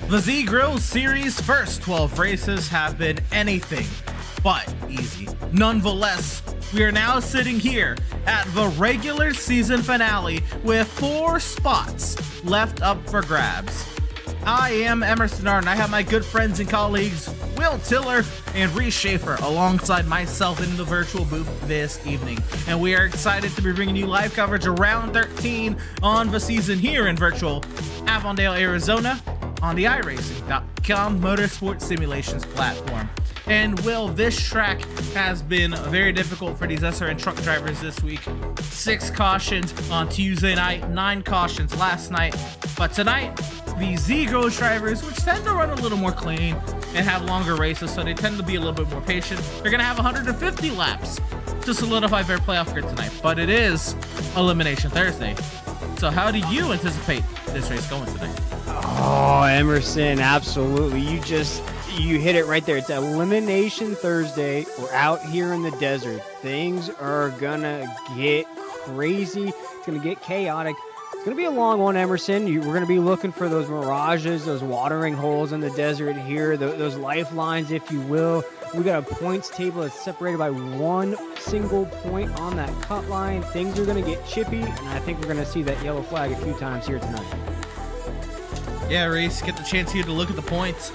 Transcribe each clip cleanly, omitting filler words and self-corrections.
The Z Grill Series first 12 races have been anything but easy. Nonetheless, we are now sitting here at the regular season finale with 4 spots left up for grabs. I am Emerson Arden. I have my good friends and colleagues Will Tiller and Reese Schaefer alongside myself in the virtual booth this evening. And we are excited to be bringing you live coverage of round 13 on the season here in virtual Avondale, Arizona on the iRacing.com motorsport simulations platform. And Will, this track has been very difficult for these SRN truck drivers this week. 6 cautions on Tuesday night, 9 cautions last night. But tonight, the Z-Grill drivers, which tend to run a little more clean and have longer races, so they tend to be a little bit more patient. They're going to have 150 laps to solidify their playoff grid tonight. But it is Elimination Thursday. So how do you anticipate this race going tonight? Oh, Emerson, absolutely. You hit it right there. It's Elimination Thursday. We're out here in the desert. Things are gonna get crazy. It's gonna get chaotic. It's gonna be a long one, Emerson. We're gonna be looking for those mirages, those watering holes in the desert here, those lifelines, if you will. We got a points table that's separated by 1 single point on that cut line. Things are gonna get chippy, and I think we're gonna see that yellow flag a few times here tonight. Yeah, Reese, get the chance here to look at the points.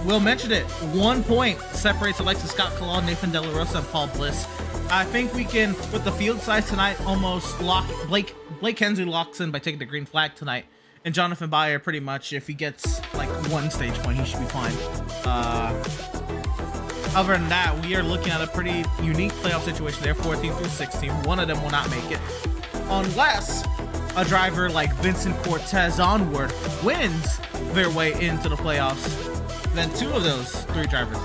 Will mentioned it. 1 point separates Alexis Scott Kalal, Nathan De La Rosa, and Paul Bliss. I think we can, with the field size tonight, almost lock Blake Hensley locks in by taking the green flag tonight. And Jonathan Bayer, pretty much, if he gets like 1 stage point, he should be fine. Other than that, we are looking at a pretty unique playoff situation there, 14 through 16. One of them will not make it. Unless a driver like Vincent Cortez Onward wins their way into the playoffs, then 2 of those 3 drivers.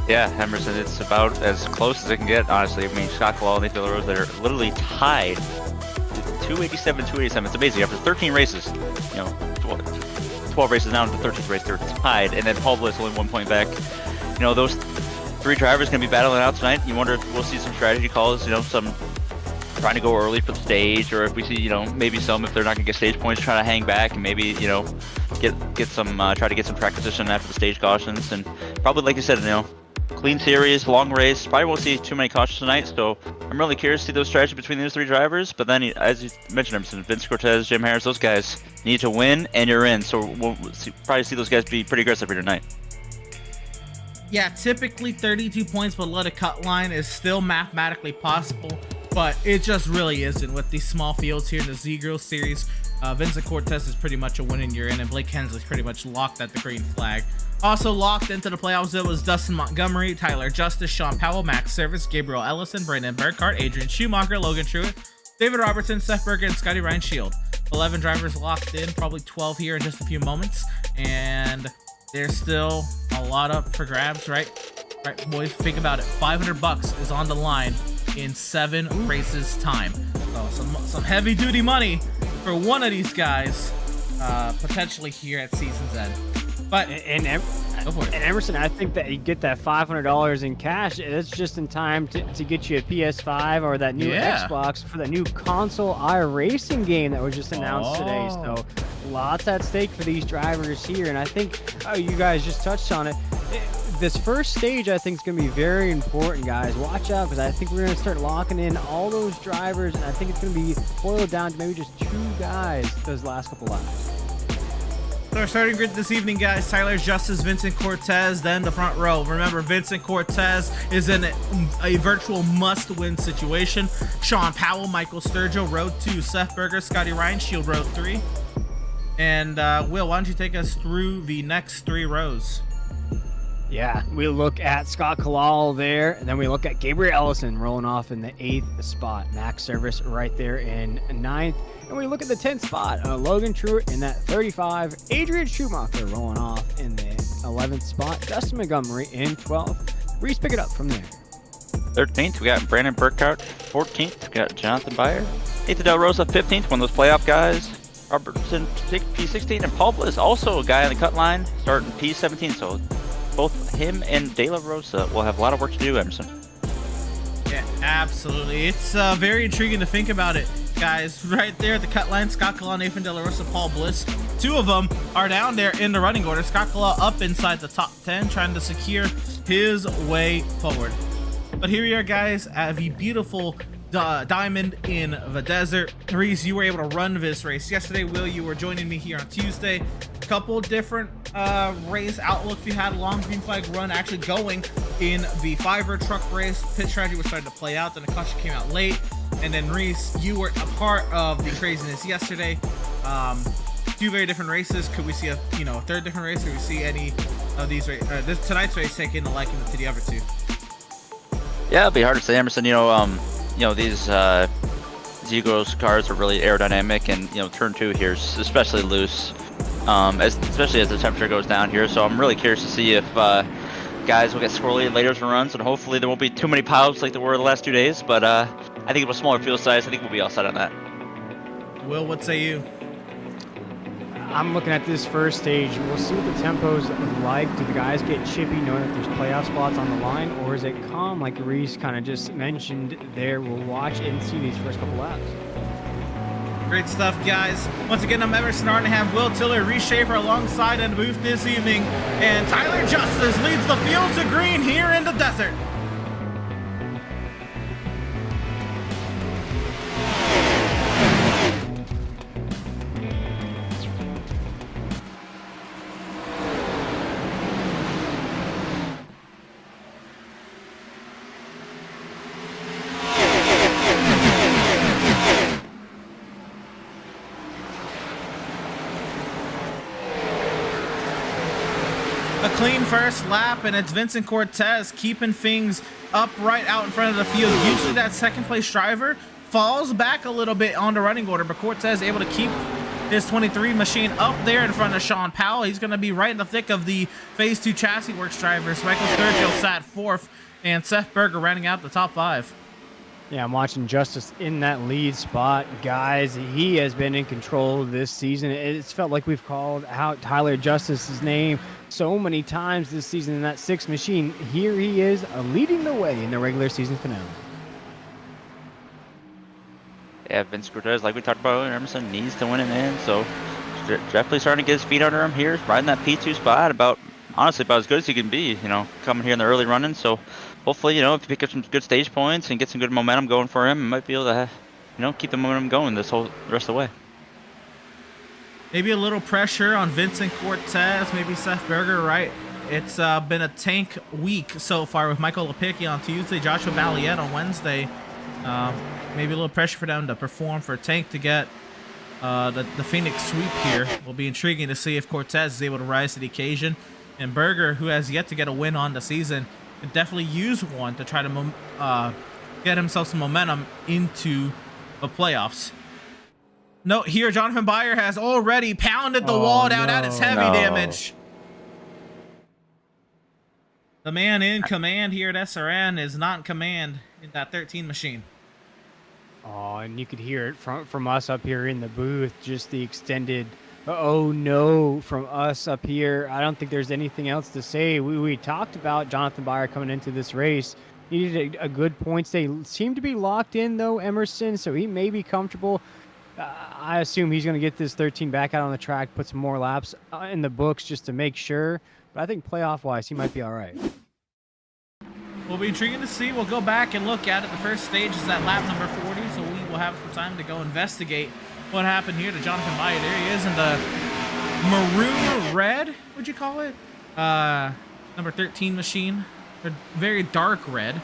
Yeah, Emerson, it's about as close as it can get, honestly. I mean, Scott Kalal and Nathan De La Rosa, they're literally tied. 287, 287. It's amazing. After 13 races, 12 races now into the 13th race, they're tied. And then Paul Bliss only 1 point back. Those 3 drivers going to be battling out tonight. You wonder if we'll see some strategy calls, some trying to go early for the stage, or if we see, maybe some, if they're not going to get stage points, trying to hang back and maybe, get some, try to get some track position after the stage cautions. And probably, like you said, clean series, long race. Probably won't see too many cautions tonight, so I'm really curious to see those strategies between those 3 drivers. But then, as you mentioned, Emerson, Vince Cortez, Jim Harris, those guys need to win, and you're in. So we'll probably see those guys be pretty aggressive here tonight. Yeah, typically 32 points below the cut line is still mathematically possible, but it just really isn't with these small fields here in the Z-Grill series. Vincent Cortez is pretty much a win and you're in, and Blake Hensley's pretty much locked at the green flag. Also locked into the playoffs, it was Dustin Montgomery, Tyler Justice, Sean Powell, Max Service, Gabriel Ellison, Brandon Burkhart, Adrian Schumacher, Logan Truitt, David Robertson, Seth Berger, and Scotty Ryan Shield. 11 drivers locked in, probably 12 here in just a few moments, and there's still a lot up for grabs, right? Right, boys, think about it. $500 is on the line in 7 races time. So some heavy duty money for one of these guys, potentially here at season's end. But go for it. And Emerson, I think that you get that $500 in cash. It's just in time to get you a PS5 or that new Xbox for the new console iRacing game that was just announced today. So lots at stake for these drivers here. And I think you guys just touched on it. This first stage, I think, is going to be very important, guys. Watch out, because I think we're going to start locking in all those drivers, and I think it's going to be boiled down to maybe just 2 guys those last couple laps. So our starting grid this evening, guys: Tyler Justice, Vincent Cortez, then the front row. Remember, Vincent Cortez is in a virtual must-win situation. Sean Powell, Michael Sturgill, row 2. Seth Berger, Scotty Ryan Shield, row 3. And Will, why don't you take us through the next 3 rows? Yeah, we look at Scott Kalal there, and then we look at Gabriel Ellison rolling off in the 8th spot. Max Service right there in 9th. And we look at the 10th spot. Logan Truitt in that 35. Adrian Schumacher rolling off in the 11th spot. Dustin Montgomery in 12th. Reese, pick it up from there. 13th, we got Brandon Burkhart. 14th, we got Jonathan Bayer. Nathan De La Rosa, 15th, one of those playoff guys. Robertson, P16, and Paul Bliss, also a guy on the cut line, starting P17. So both him and De La Rosa will have a lot of work to do, Emerson. Yeah, absolutely. It's very intriguing to think about it, guys. Right there at the cut line, Scott Claw, Nathan De La Rosa, Paul Bliss. Two of them are down there in the running order. Scott Claw up inside the top 10, trying to secure his way forward. But here we are, guys, at the beautiful diamond in the desert. Reese, you were able to run this race yesterday. Will, you were joining me here on Tuesday. A couple different race outlooks we had. Long green flag run actually going in the 5er truck race. Pit strategy was starting to play out. Then the caution came out late. And then Reese, you were a part of the craziness yesterday. Two very different races. Could we see a third different race? Could we see any of these tonight's race taking a liking to the other two? Yeah, it'd be hard to say, Emerson. These Zegos cars are really aerodynamic, and turn 2 here is especially loose, especially as the temperature goes down here. So I'm really curious to see if guys will get squirrely later in runs, and hopefully there won't be too many piles like there were the last 2 days. But I think with a smaller fuel size, I think we'll be all set on that. Will, what say you? I'm looking at this first stage. We'll see what the tempo's like. Do the guys get chippy knowing that there's playoff spots on the line, or is it calm like Reese kind of just mentioned there? We'll watch and see these first couple laps. Great stuff, guys. Once again, I'm Emerson Arden. I have Will Tiller, Reese Schaefer alongside in the booth this evening, and Tyler Justice leads the field to green here in the desert. A clean first lap, and it's Vincent Cortez keeping things up right out in front of the field. Usually that second place driver falls back a little bit on the running order, but Cortez able to keep his 23 machine up there in front of Sean Powell. He's going to be right in the thick of the Phase 2 Chassis Works drivers. Michael Sturgill sat 4th, and Seth Berger rounding out the top 5. Yeah, I'm watching Justice in that lead spot. Guys, he has been in control this season. It's felt like we've called out Tyler Justice's name so many times this season in that 6 machine. Here he is leading the way in the regular season finale. Yeah, Vince Cortez, like we talked about earlier, Emerson needs to win it in, so definitely starting to get his feet under him here, riding that P2 spot honestly about as good as he can be, coming here in the early running. So hopefully, if you pick up some good stage points and get some good momentum going for him, might be able to, keep the momentum going the rest of the way. Maybe a little pressure on Vincent Cortez, maybe Seth Berger, right? It's been a tank week so far with Michael Lepicki on Tuesday, Joshua Valiette on Wednesday. Maybe a little pressure for them to perform for Tank to get the Phoenix sweep here. Will be intriguing to see if Cortez is able to rise to the occasion. And Berger, who has yet to get a win on the season, can definitely use one to try to get himself some momentum into the playoffs. Note here, Jonathan Byer has already pounded the wall down. That is heavy damage. The man in command here at SRN is not in command in that 13 machine. Oh, and you could hear it from us up here in the booth, just the extended oh no from us up here. I don't think there's anything else to say. We talked about Jonathan Byer coming into this race. Needed a good points day. Seemed to be locked in, though, Emerson, so he may be comfortable. I assume he's going to get this 13 back out on the track, put some more laps in the books just to make sure. But I think playoff-wise, he might be all right. Will be intriguing to see. We'll go back and look at it. The first stage is at lap number 40, so we will have some time to go investigate what happened here to Jonathan Byer. There he is in the maroon red, would you call it? Number 13 machine. They're very dark red.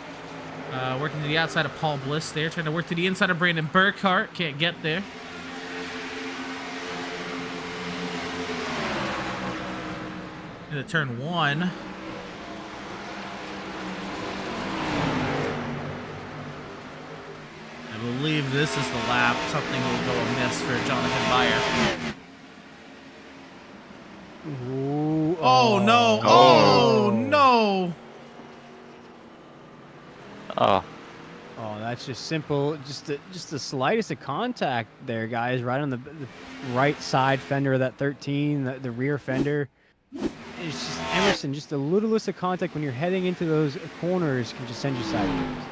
Working to the outside of Paul Bliss there. Trying to work to the inside of Brandon Burkhart. Can't get there. Into turn 1. I believe this is the lap. Something will go amiss for Jonathan Byer. Ooh, oh no! Oh no! Oh, that's just simple. Just the slightest of contact there, guys. Right on the right side fender of that 13, the rear fender. It's just Emerson. Just the littlest of contact when you're heading into those corners can just send you sideways.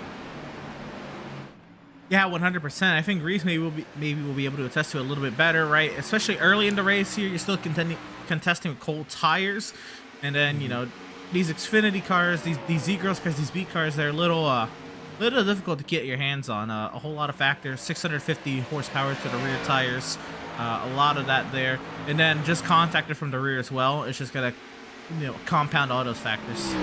Yeah, 100%. I think Reese maybe will be able to attest to it a little bit better, right? Especially early in the race here, you're still contesting with cold tires, and then these Xfinity cars, these Z Girls cars, these B cars, they're a little difficult to get your hands on. A whole lot of factors, 650 horsepower to the rear tires, a lot of that there, and then just contacted from the rear as well. It's just gonna compound all those factors.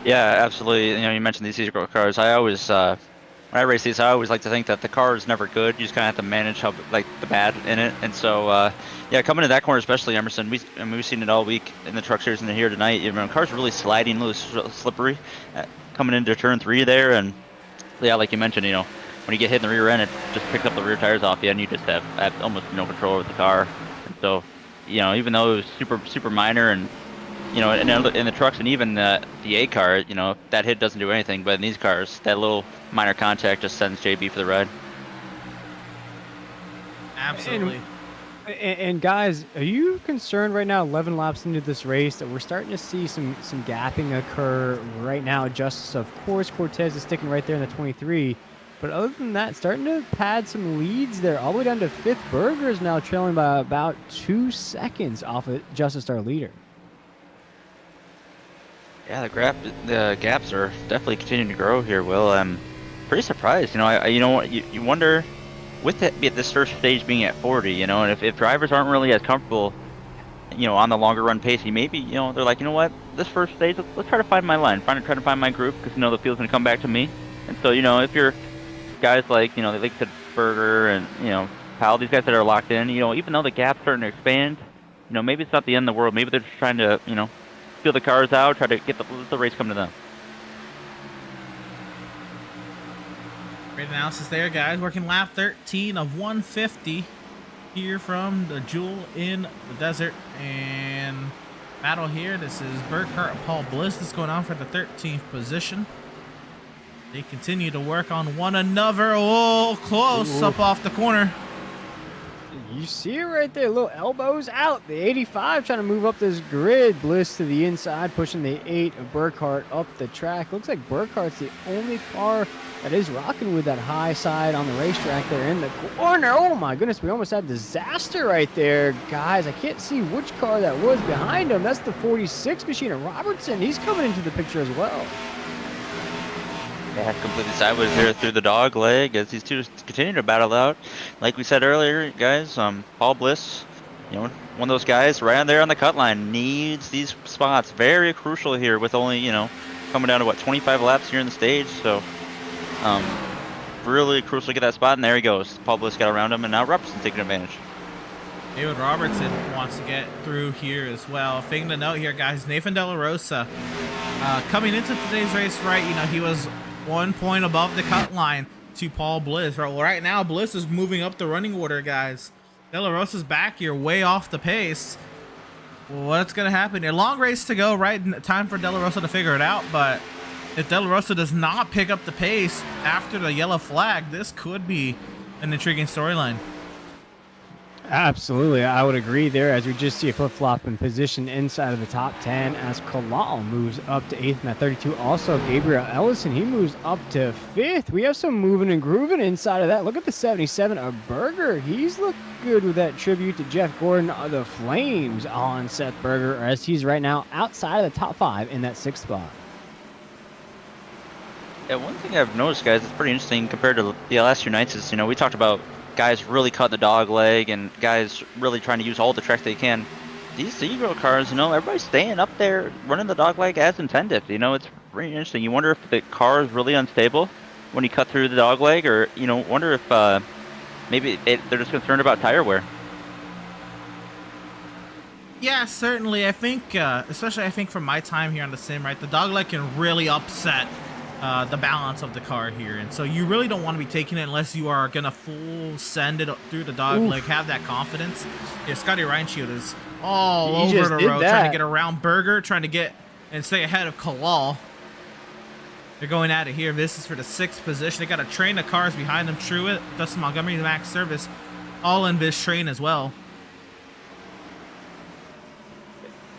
Yeah, absolutely. You mentioned these easy cars. I always, when I race these, I always like to think that the car is never good. You just kind of have to manage how the bad in it. And so, yeah, coming to that corner, especially Emerson, we've seen it all week in the truck series and here tonight. The car's really sliding, really slippery, coming into turn 3 there. And yeah, like you mentioned, when you get hit in the rear end, it just picks up the rear tires off you, and you just have almost no control over the car. And so, even though it was super minor, and in the trucks and even the A car, that hit doesn't do anything. But in these cars, that little minor contact just sends JB for the ride. Absolutely. And guys, are you concerned right now, 11 laps into this race, that we're starting to see some gapping occur right now? Justice, of course, Cortez is sticking right there in the 23. But other than that, starting to pad some leads there, all the way down to 5th. Berger is now trailing by about 2 seconds off of Justice, our leader. Yeah, the gaps are definitely continuing to grow here, Will. I'm pretty surprised. You wonder, with this first stage being at 40, and if drivers aren't really as comfortable, on the longer run pace, maybe, they're like, what, this first stage, let's try to find my line, try to find my group, because the field's gonna come back to me. And so, if you're guys like, like said, Berger and Powell, these guys that are locked in, even though the gap's starting to expand, maybe it's not the end of the world. Maybe they're just trying to, feel the cars out, try to let the race come to them. Great analysis there, guys. Working lap 13 of 150 here from the Jewel in the Desert. And battle here, this is Burkhart and Paul Bliss. This is going on for the 13th position. They continue to work on one another. Oh, close. Up off the corner. You see it right there, little elbows out. The 85 trying to move up this grid. Bliss to the inside, pushing the 8 of Burkhart up the track. Looks like Burkhart's the only car that is rocking with that high side on the racetrack there in the corner. Oh my goodness, we almost had disaster right there. Guys, I can't see which car that was behind him. That's the 46 machine of Robertson. He's coming into the picture as well. Yeah, completely sideways there through the dog leg as these two continue to battle out. Like we said earlier, guys, Paul Bliss, one of those guys right on there on the cut line, needs these spots. Very crucial here with only, coming down to 25 laps here in the stage. So, really crucial to get that spot. And there he goes. Paul Bliss got around him, and now Robertson's taking advantage. David Robertson wants to get through here as well. Thing to note here, guys, Nathan De La Rosa coming into today's race, right? He was 1 point above the cut line to Paul Bliss. Right, well, right now Bliss is moving up the running order, guys. De La Rosa's back here, way off the pace. What's gonna happen here? Long race to go, right? Time for De La Rosa to figure it out. But if De La Rosa does not pick up the pace after the yellow flag, this could be an intriguing storyline. Absolutely, I would agree there, as we just see a flip-flop in position inside of the top 10 as Kalal moves up to 8th in that 32. Also, Gabriel Ellison, he moves up to 5th. We have some moving and grooving inside of that. Look at the 77 of Berger. He's looked good with that tribute to Jeff Gordon. The Flames on Seth Berger, as he's right now outside of the top 5 in that 6th spot. Yeah, one thing I've noticed, guys, it's pretty interesting compared to the last 2 nights is, we talked about guys really cutting the dog leg and guys really trying to use all the tracks they can. These zero cars, everybody's staying up there running the dog leg as intended. It's really interesting. You wonder if the car is really unstable when you cut through the dog leg, or wonder if maybe they're just concerned about tire wear. Yeah, certainly. I think, especially from my time here on the sim, right, the dog leg can really upset the balance of the car here, and so you really don't want to be taking it unless you are gonna full send it through the dog leg, have that confidence. Yeah, Scotty Reinshield is all over the road trying to get around Berger, trying to get and stay ahead of Kalal. They're going at it here. This is for the 6th position. They got a train of cars behind them. Truett, Dustin Montgomery, Max Service, all in this train as well.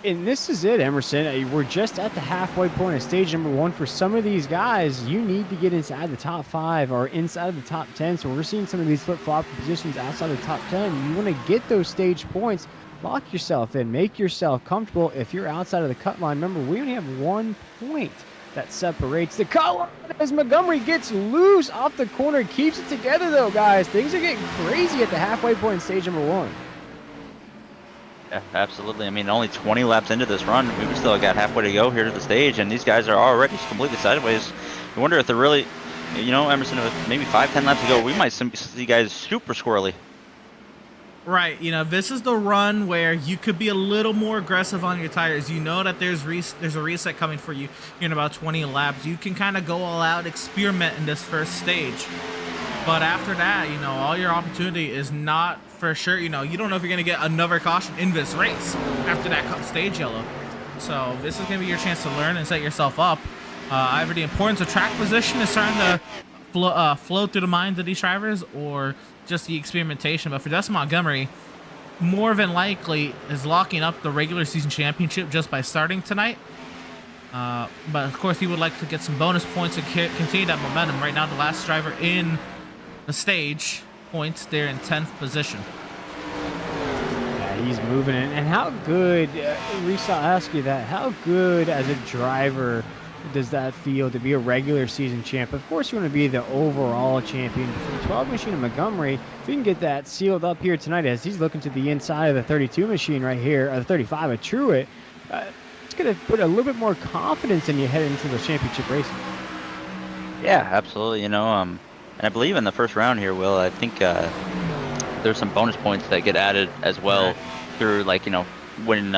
And this is it, Emerson. We're just at the halfway point of stage number 1. For some of these guys, you need to get inside the top 5 or inside of the top 10. So we're seeing some of these flip-flop positions outside of the top 10. You want to get those stage points. Lock yourself in. Make yourself comfortable. If you're outside of the cut line, remember, we only have 1 point that separates the cut line as Montgomery gets loose off the corner. Keeps it together, though, guys. Things are getting crazy at the halfway point in stage number 1. Yeah, absolutely. I mean, only 20 laps into this run, we've still got halfway to go here to the stage, and these guys are already completely sideways. I wonder if they're really, Emerson, with maybe 5-10 laps to go, we might see guys super squirrely. Right, this is the run where you could be a little more aggressive on your tires. You know that there's a reset coming for you in about 20 laps. You can kind of go all out, experiment in this first stage. But after that, all your opportunity is not for sure. You don't know if you're going to get another caution in this race after that stage yellow. So this is going to be your chance to learn and set yourself up. Either the importance of track position is starting to flow through the minds of these drivers, or just the experimentation. But for Dustin Montgomery, more than likely is locking up the regular season championship just by starting tonight. But of course, he would like to get some bonus points and continue that momentum. Right now, the last driver in the stage points, they're in 10th position. Yeah, he's moving in. And how good, Reese, I'll ask you that, how good as a driver does that feel to be a regular season champ? Of course, you want to be the overall champion. For the 12 machine of Montgomery, if you can get that sealed up here tonight as he's looking to the inside of the 32 machine right here, or the 35 of Truett, it's going to put a little bit more confidence in you heading into those championship races. Yeah, absolutely. And I believe in the first round here, Will, I think there's some bonus points that get added as well through, when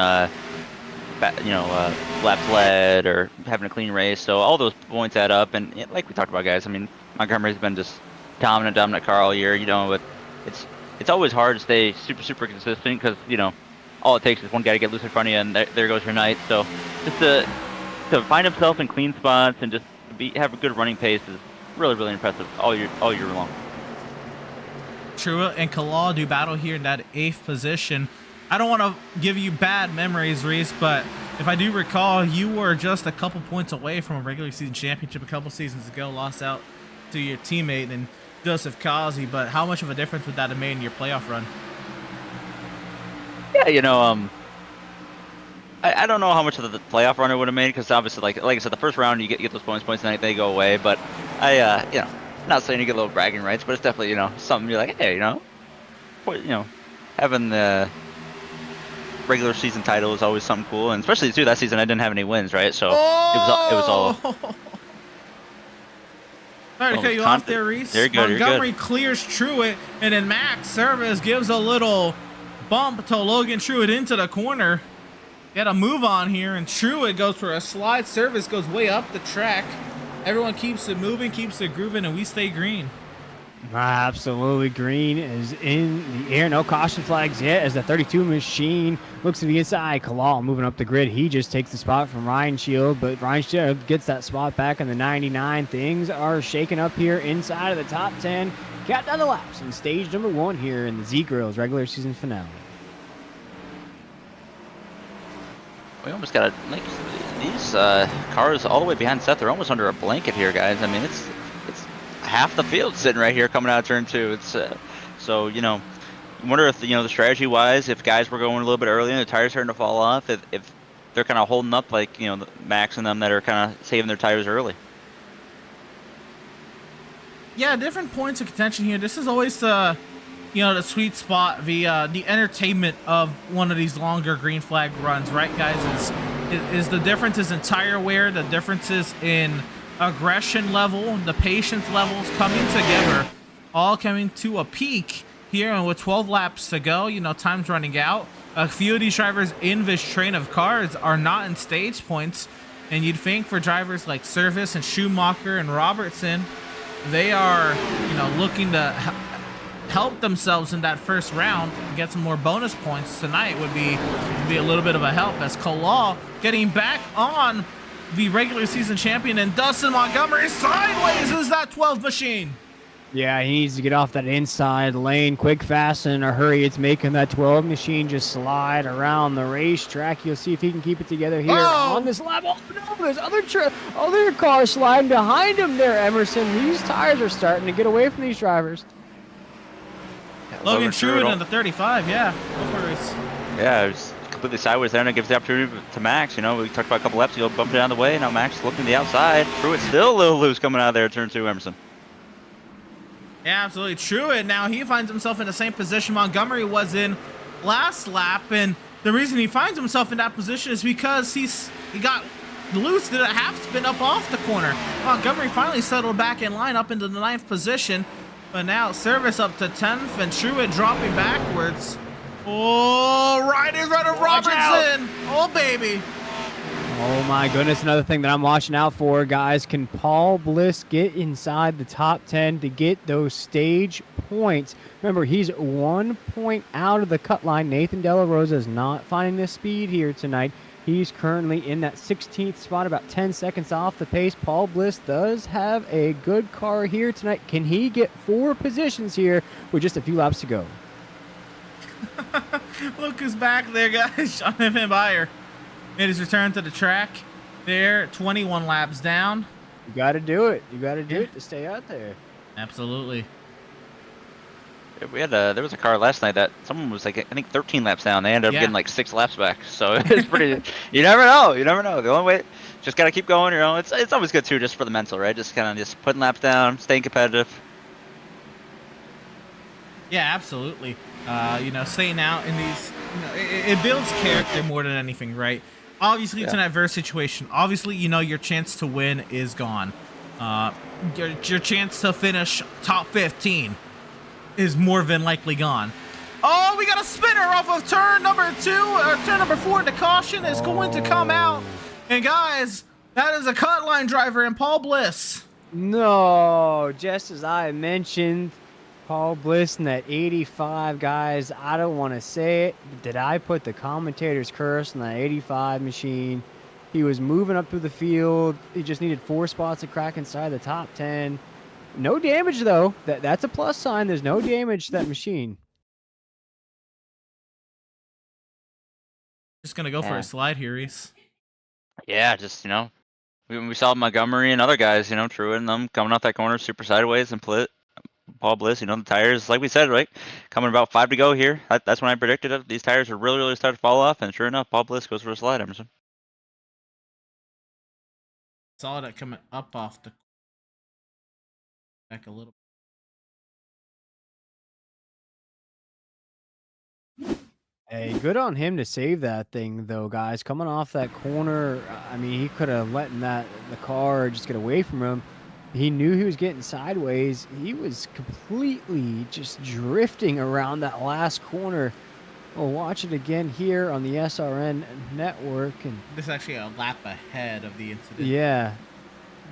laps led or having a clean race. So all those points add up, and like we talked about, guys, I mean, Montgomery's been just dominant car all year, but it's always hard to stay super consistent because, all it takes is one guy to get loose in front of you, and there goes your night. So just to find himself in clean spots and just have a good running pace is really impressive all year long. Truett and Kalal do battle here in that 8th position. I don't want to give you bad memories, Reese, but if I do recall, you were just a couple points away from a regular season championship a couple seasons ago, lost out to your teammate and Joseph Kazi. But how much of a difference would that have made in your playoff run? Yeah, I don't know how much of the playoff run it would have made, because obviously, like I said, the first round you get those points, and then they go away. But not saying you get little bragging rights, but it's definitely something you're like, hey, having the regular season title is always something cool, and especially too that season I didn't have any wins, right? So it was all. Sorry to cut you off there, Reese. Montgomery clears Truett, and then Max Service gives a little bump to Logan Truett into the corner. Got a move on here, and Truett goes for a slide. Service goes way up the track. Everyone keeps it moving, keeps it grooving, and we stay green. Absolutely. Green is in the air. No caution flags yet as the 32 machine looks to the inside. Kalal moving up the grid. He just takes the spot from Ryan Shield, but Ryan Shield gets that spot back in the 99. Things are shaking up here inside of the top 10. Countdown the laps in stage number 1 here in the Z-Grills regular season finale. We almost got these cars all the way behind Seth. They're almost under a blanket here, guys. I mean, it's half the field sitting right here coming out of turn 2. It's so I wonder if the strategy wise, if guys were going a little bit early and the tires starting to fall off, if they're kind of holding up like the Max and them that are kind of saving their tires early. Yeah, different points of contention here. This is always the the sweet spot, the entertainment of one of these longer green flag runs, right, guys? Is the differences in tire wear, the differences in aggression level, the patience levels coming together, all coming to a peak here, and with 12 laps to go, time's running out. A few of these drivers in this train of cars are not in stage points, and you'd think for drivers like Service and Schumacher and Robertson, they are looking to help themselves in that first round and get some more bonus points tonight would be a little bit of a help, as Kalal getting back on the regular season champion, and Dustin Montgomery sideways is that 12 machine. Yeah, he needs to get off that inside lane quick, fast, and in a hurry. It's making that 12 machine just slide around the racetrack. You'll see if he can keep it together here on this lap. Oh, no, there's other cars sliding behind him there, Emerson. These tires are starting to get away from these drivers. Logan Truitt in the 35, yeah. Go for a race. Yeah, it was completely sideways there, and it gives the opportunity to Max. You know, we talked about a couple laps ago, bumped it down the way. Now Max looking to the outside. Truitt still a little loose coming out of there, turn 2, Emerson. Yeah, absolutely true. And now he finds himself in the same position Montgomery was in last lap. And the reason he finds himself in that position is because he got loose, did a half spin up off the corner. Montgomery finally settled back in line up into the 9th position. But now service up to 10th and Truitt dropping backwards. Oh, right in front of Robertson. Oh, baby. Oh my goodness, another thing that I'm watching out for, guys. Can Paul Bliss get inside the top 10 to get those stage points? Remember, he's 1 point out of the cut line. Nathan De La Rosa is not finding the speed here tonight. He's currently in that 16th spot, about 10 seconds off the pace. Paul Bliss does have a good car here tonight. Can he get 4 positions here with just a few laps to go? Look who's back there, guys. Jonathan Byer made his return to the track. There, 21 laps down. You got to do it. You got to do it to stay out there. Absolutely. We had there was a car last night that someone was like, I think 13 laps down. They ended up getting like 6 laps back. So it's pretty. You never know. You never know. The only way, just gotta keep going. You know, it's always good too, just for the mental, right? Just kind of just putting laps down, staying competitive. Yeah, absolutely. You know, staying out in these, you know, it builds character more than anything, right? Obviously, it's an adverse situation. Obviously, you know, your chance to win is gone. Your chance to finish top 15 is more than likely gone. Oh, we got a spinner off of turn number 2, or turn number 4. The caution is going to come out. And guys, that is a cut line driver in Paul Bliss. No, just as I mentioned, Paul Bliss in that 85, guys. I don't want to say it, but did I put the commentator's curse on that 85 machine? He was moving up through the field. He just needed 4 spots to crack inside the top 10. No damage, though. That's a plus sign. There's no damage to that machine. Just going to go for a slide here, Reese. Yeah, just, you know, we saw Montgomery and other guys, you know, Truitt and them coming off that corner super sideways and Paul Bliss, you know, the tires, like we said, right, coming about 5 to go here. That's when I predicted it. These tires are really, really starting to fall off, and sure enough, Paul Bliss goes for a slide, Emerson. Saw that coming up off the back a little. Hey, good on him to save that thing, though, guys. Coming off that corner, I mean, he could have let the car just get away from him. He knew he was getting sideways. He was completely just drifting around that last corner. We'll watch it again here on the SRN network. And this is actually a lap ahead of the incident. Yeah.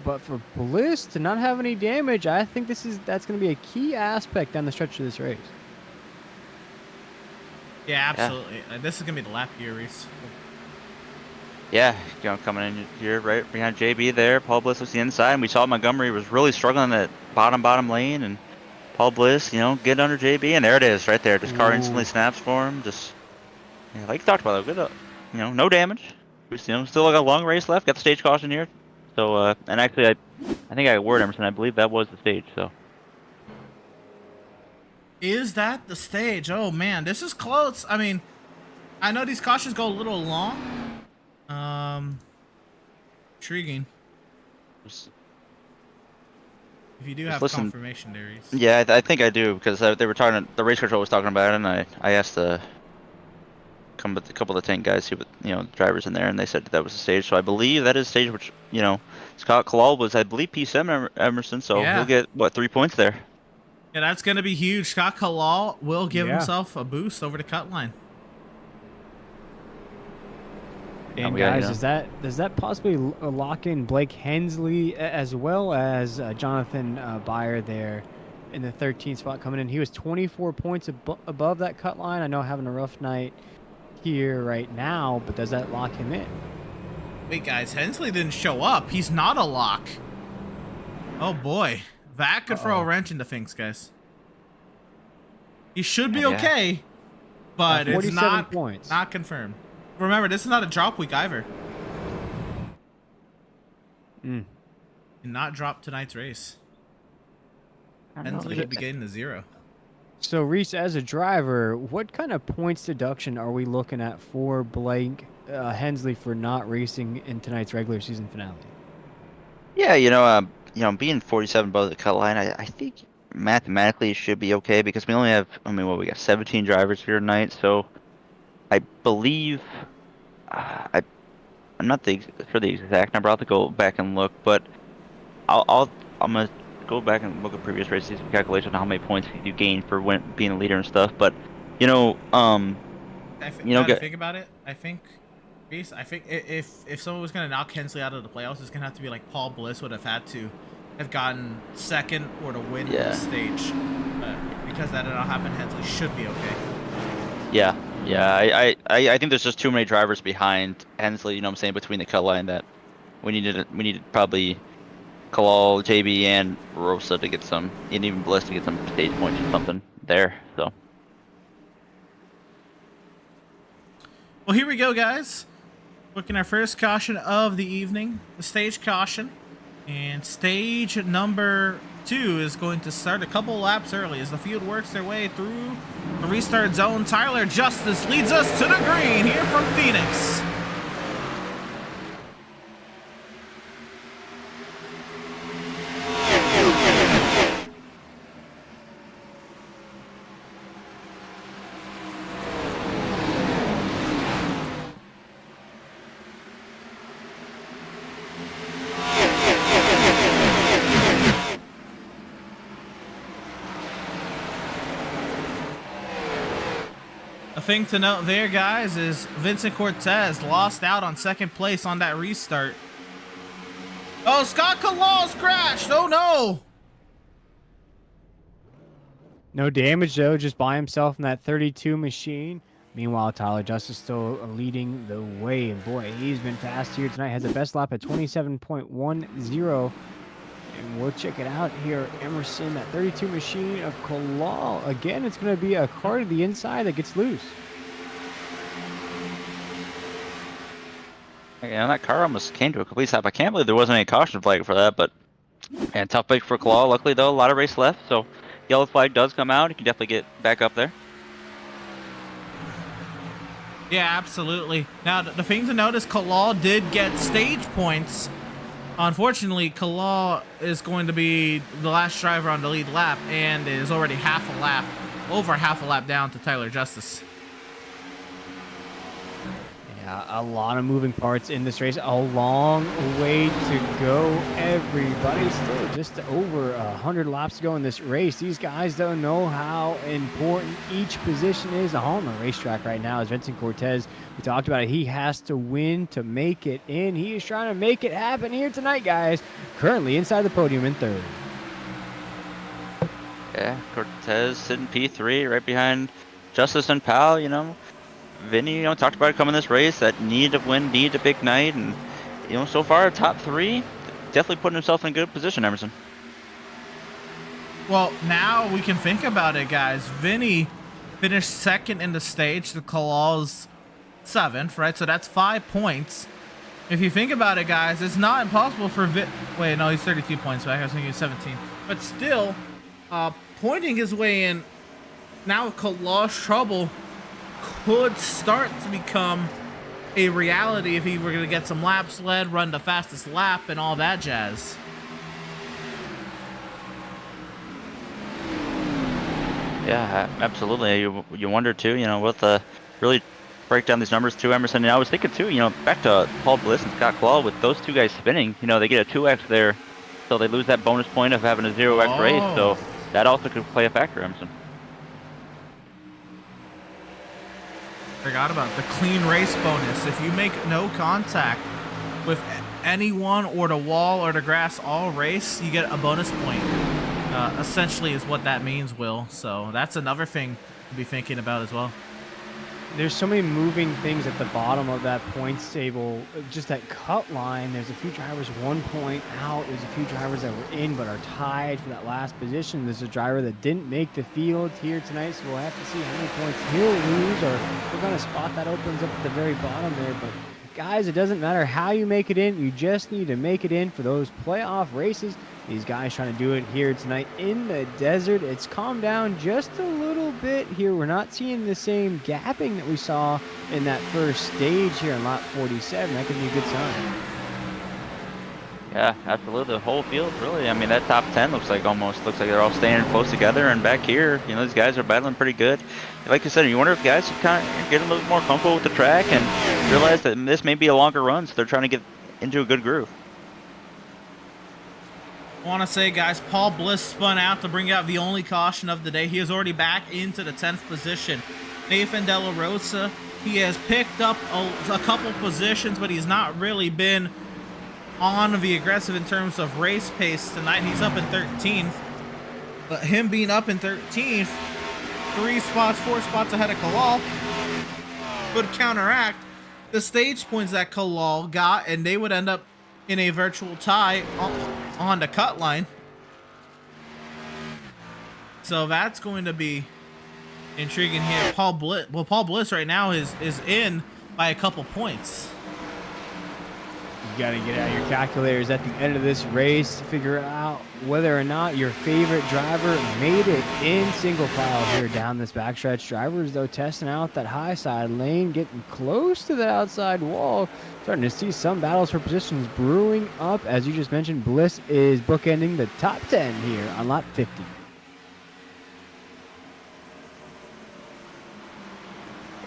But for Bliss to not have any damage, I think that's going to be a key aspect down the stretch of this race. Yeah, absolutely. Yeah. This is going to be the lap here, Reese. Yeah, you know, coming in here right behind JB there. Paul Bliss was the inside, and we saw Montgomery was really struggling in that bottom lane, and Paul Bliss, you know, get under JB, and there it is right there. This car instantly snaps for him. Just, yeah, like you talked about, good, you know, no damage. You know, still got a long race left. Got the stage caution here. So, and actually, I think I word Emerson. I believe that was the stage. So. Is that the stage? Oh man, this is close. I mean, I know these cautions go a little long. Intriguing. If you do have confirmation there, Reese. Yeah, I think I do, because they were talking. The race control was talking about it, and I asked a couple of the tank guys, who, you know, drivers in there, and they said that was the stage. So I believe that is stage, which, you know, Scott Kalal was, I believe, P7 Emerson. So he'll get what, 3 points there. Yeah, that's going to be huge. Scott Kalal will give himself a boost over the cut line. And guys, does that possibly lock in Blake Hensley as well as Jonathan Byer there in the 13th spot coming in? He was 24 points above that cut line. I know having a rough night here right now, but does that lock him in? Wait, guys, Hensley didn't show up. He's not a lock. Oh boy. That could throw a wrench into things, guys. He should be Yeah. okay, but it's 47 points. not confirmed. Remember, this is not a drop week either. Mm. And not drop tonight's race. I don't know. Hensley would be getting to 0. So, Reese, as a driver, what kind of points deduction are we looking at for Blake Hensley for not racing in tonight's regular season finale? Yeah, being 47 above the cut line, I think mathematically it should be okay because we only have, we got 17 drivers here tonight, so I believe, I'm not sure the exact number. I'll have to go back and look, but I'm gonna go back and look at previous races, calculation on how many points you gain for being a leader and stuff. But Think about it. I think if someone was gonna knock Hensley out of the playoffs, it's gonna have to be like Paul Bliss would have had to have gotten second or to win the stage. Because that did not happen, Hensley should be okay. Yeah, I think there's just too many drivers behind Hensley. Between the cut line that we needed probably Kalal, JB, and Rosa to get some, and even Bliss to get some stage points or something there. So. Well, here we go, guys. Looking at our first caution of the evening, the stage caution. And stage number 2 is going to start a couple laps early as the field works their way through the restart zone. Tyler Justice leads us to the green here from Phoenix. A thing to note there, guys, is Vincent Cortez lost out on second place on that restart. Oh, Scott Kalal's crashed. Oh, no. No damage, though, just by himself in that 32 machine. Meanwhile, Tyler Justice still leading the way. And boy, he's been fast here tonight. Has the best lap at 27.10. And we'll check it out here. Emerson, that 32 machine of Kalal. Again, it's going to be a car to the inside that gets loose. Yeah, that car almost came to a complete stop. I can't believe there wasn't any caution flag for that, but and tough break for Kalal. Luckily, though, a lot of race left, so yellow flag does come out. You can definitely get back up there. Yeah, absolutely. Now, the thing to note is Kalal did get stage points. Unfortunately, Kalal is going to be the last driver on the lead lap and is already over half a lap down to Tyler Justice. Yeah, a lot of moving parts in this race. A long way to go, everybody. Still just over 100 laps to go in this race. These guys don't know how important each position is on the racetrack right now. As Vincent Cortez, we talked about it, he has to win to make it in. He is trying to make it happen here tonight, guys. Currently inside the podium in third. Yeah, Cortez sitting P3 right behind Justice and Pal, Vinny, talked about it coming this race, that need to win, need a big night, and, so far, top 3, definitely putting himself in a good position, Emerson. Well, now we can think about it, guys. Vinny finished second in the stage, the Kalal's 7th, right? So that's 5 points. If you think about it, guys, it's not impossible for wait, no, he's 32 points back. I was thinking he's 17. But still, pointing his way in, now Kalal's trouble could start to become a reality if he were going to get some laps led, run the fastest lap, and all that jazz. Yeah, absolutely. You wonder too, with the really break down these numbers too, Emerson. And I was thinking too, back to Paul Bliss and Scott Claw, with those two guys spinning, they get a 2x there, so they lose that bonus point of having a 0x race. So that also could play a factor, Emerson. Forgot about the clean race bonus. If you make no contact with anyone or the wall or the grass all race, you get a bonus point. Essentially is what that means, Will. So that's another thing to be thinking about as well. There's so many moving things at the bottom of that points table. Just that cut line. There's a few drivers 1 point out. There's a few drivers that were in but are tied for that last position. There's a driver that didn't make the field here tonight, so we'll have to see how many points he'll lose, or we're going to spot that opens up at the very bottom there. But guys, it doesn't matter how you make it in. You just need to make it in for those playoff races. These guys trying to do it here tonight in the desert. It's calmed down just a little bit here. We're not seeing the same gapping that we saw in that first stage here in lap 47. That could be a good sign. Yeah, absolutely. The whole field, really. I mean, that top 10 looks like they're all staying close together. And back here, you know, these guys are battling pretty good. Like you said, you wonder if guys are kind of getting a little more comfortable with the track and realize that this may be a longer run, so they're trying to get into a good groove. I want to say, guys, Paul Bliss spun out to bring out the only caution of the day. He is already back into the 10th position. Nathan De La Rosa, he has picked up a couple positions, but he's not really been on the aggressive in terms of race pace tonight. He's up in 13th, but him being up in 13th, 4 spots ahead of Kalal, would counteract the stage points that Kalal got, and they would end up in a virtual tie on the cut line. So that's going to be intriguing here. Paul Bliss right now is in by a couple points. You got to get out your calculators at the end of this race to figure out whether or not your favorite driver made it in single file here down this backstretch. Drivers, though, testing out that high side lane, getting close to the outside wall. Starting to see some battles for positions brewing up. As you just mentioned, Bliss is bookending the top 10 here on lap 50.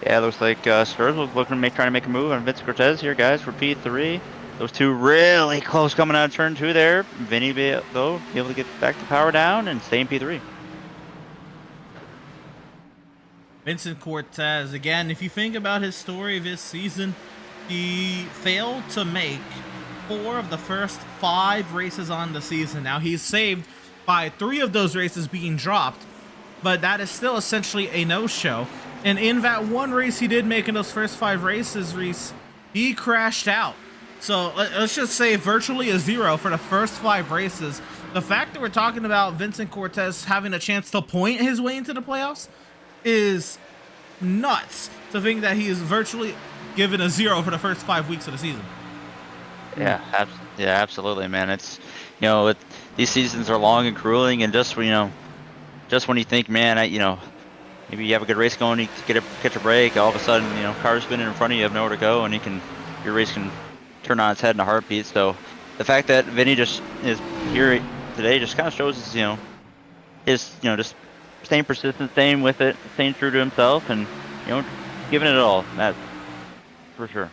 Yeah, looks like Sturgill's looking to trying to make a move on Vince Cortez here, guys, for P3. Those two really close coming out of turn 2 there. Vinny, though, able to get back to power down and stay in P3. Vincent Cortez, again, if you think about his story this season, he failed to make 4 of the first 5 races on the season. Now, he's saved by 3 of those races being dropped, but that is still essentially a no-show. And in that one race he did make in those first 5 races, Reese, he crashed out. So let's just say virtually a 0 for the first 5 races. The fact that we're talking about Vincent Cortez having a chance to point his way into the playoffs is nuts, to think that he is virtually given a 0 for the first 5 weeks of the season. Yeah, absolutely, man. It's, you know, these seasons are long and grueling, and just when you think, man, maybe you have a good race going, you catch a break, all of a sudden, you know, car's spinning in front of you, have nowhere to go, and your race can turn on its head in a heartbeat. So the fact that Vinny just is here today just kind of shows his just staying persistent, staying with it, staying true to himself, and giving it all. That for sure.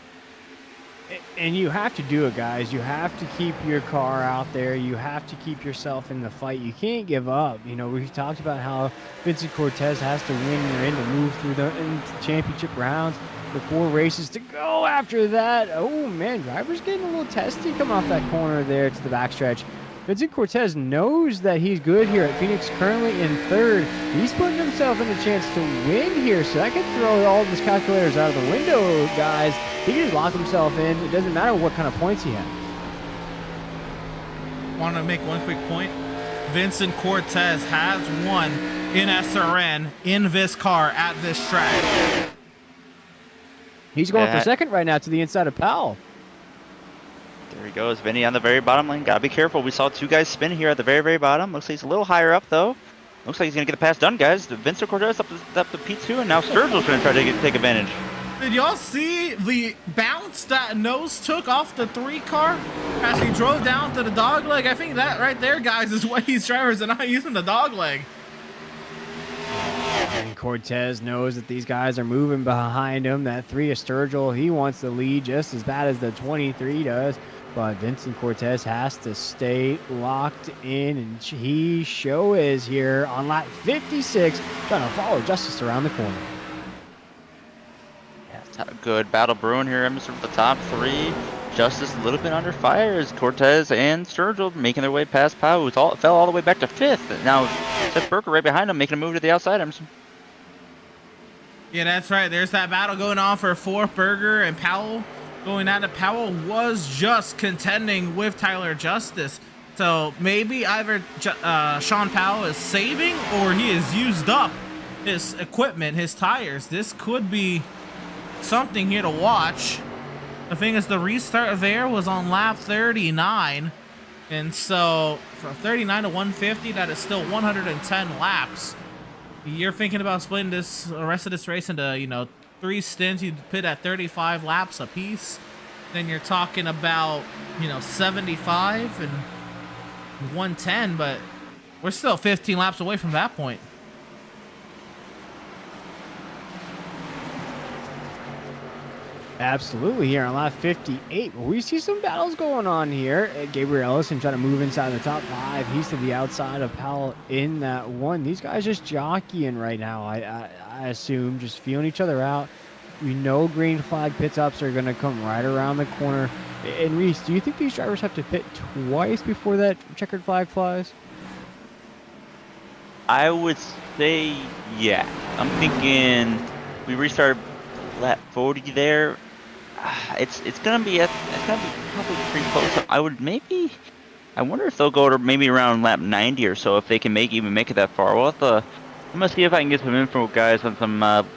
And you have to do it, guys. You have to keep your car out there. You have to keep yourself in the fight. You can't give up. We've talked about how Vincent Cortez has to win in to move through into the championship rounds. The 4 races to go after that. Oh, man, driver's getting a little testy coming off that corner there to the backstretch. Vincent Cortez knows that he's good here at Phoenix, currently in 3rd. He's putting himself in a chance to win here, so that could throw all of his calculators out of the window, guys. He can just lock himself in. It doesn't matter what kind of points he has. Want to make one quick point? Vincent Cortez has won in SRN in this car at this track. He's going for 2nd right now to the inside of Powell. There he goes, Vinny on the very bottom lane. Gotta be careful. We saw 2 guys spin here at the very, very bottom. Looks like he's a little higher up, though. Looks like he's gonna get the pass done, guys. Vincent Cortez up to P2, and now Sturgill's gonna try to take advantage. Did y'all see the bounce that Nose took off the 3 car as he drove down to the dog leg? I think that right there, guys, is what these drivers are not using the dog leg. And Cortez knows that these guys are moving behind him. That 3 of Sturgill, he wants the lead just as bad as the 23 does. But Vincent Cortez has to stay locked in, and he is here on lap 56, trying to follow Justice around the corner. Yeah, it's a good battle brewing here. Emerson for the top 3. Justice a little bit under fire as Cortez and Sturgill making their way past Powell, who fell all the way back to 5th. Now Seth Berker right behind him, making a move to the outside. Emerson. Yeah, that's right. There's that battle going on for fourth. Berger and Powell going at it. Powell was just contending with Tyler Justice. So maybe either Sean Powell is saving or he has used up his equipment, his tires. This could be something here to watch. The thing is, the restart there was on lap 39. And so from 39 to 150, that is still 110 laps. You're thinking about splitting the rest of this race into, 3 stints. You pit at 35 laps apiece. Then you're talking about, 75 and 110, but we're still 15 laps away from that point. Absolutely, here on lap 58. Well, we see some battles going on here. Gabriel Ellison trying to move inside the top 5. He's to the outside of Powell in that one. These guys just jockeying right now, I assume, just feeling each other out. We know green flag pit stops are going to come right around the corner. And Reese, do you think these drivers have to pit twice before that checkered flag flies? I would say, yeah. I'm thinking we restarted lap 40 there. It's gonna be probably pretty close. I wonder if they'll go to maybe around lap 90 or so, if they can even make it that far. I'm gonna see if I can get some info, guys, on some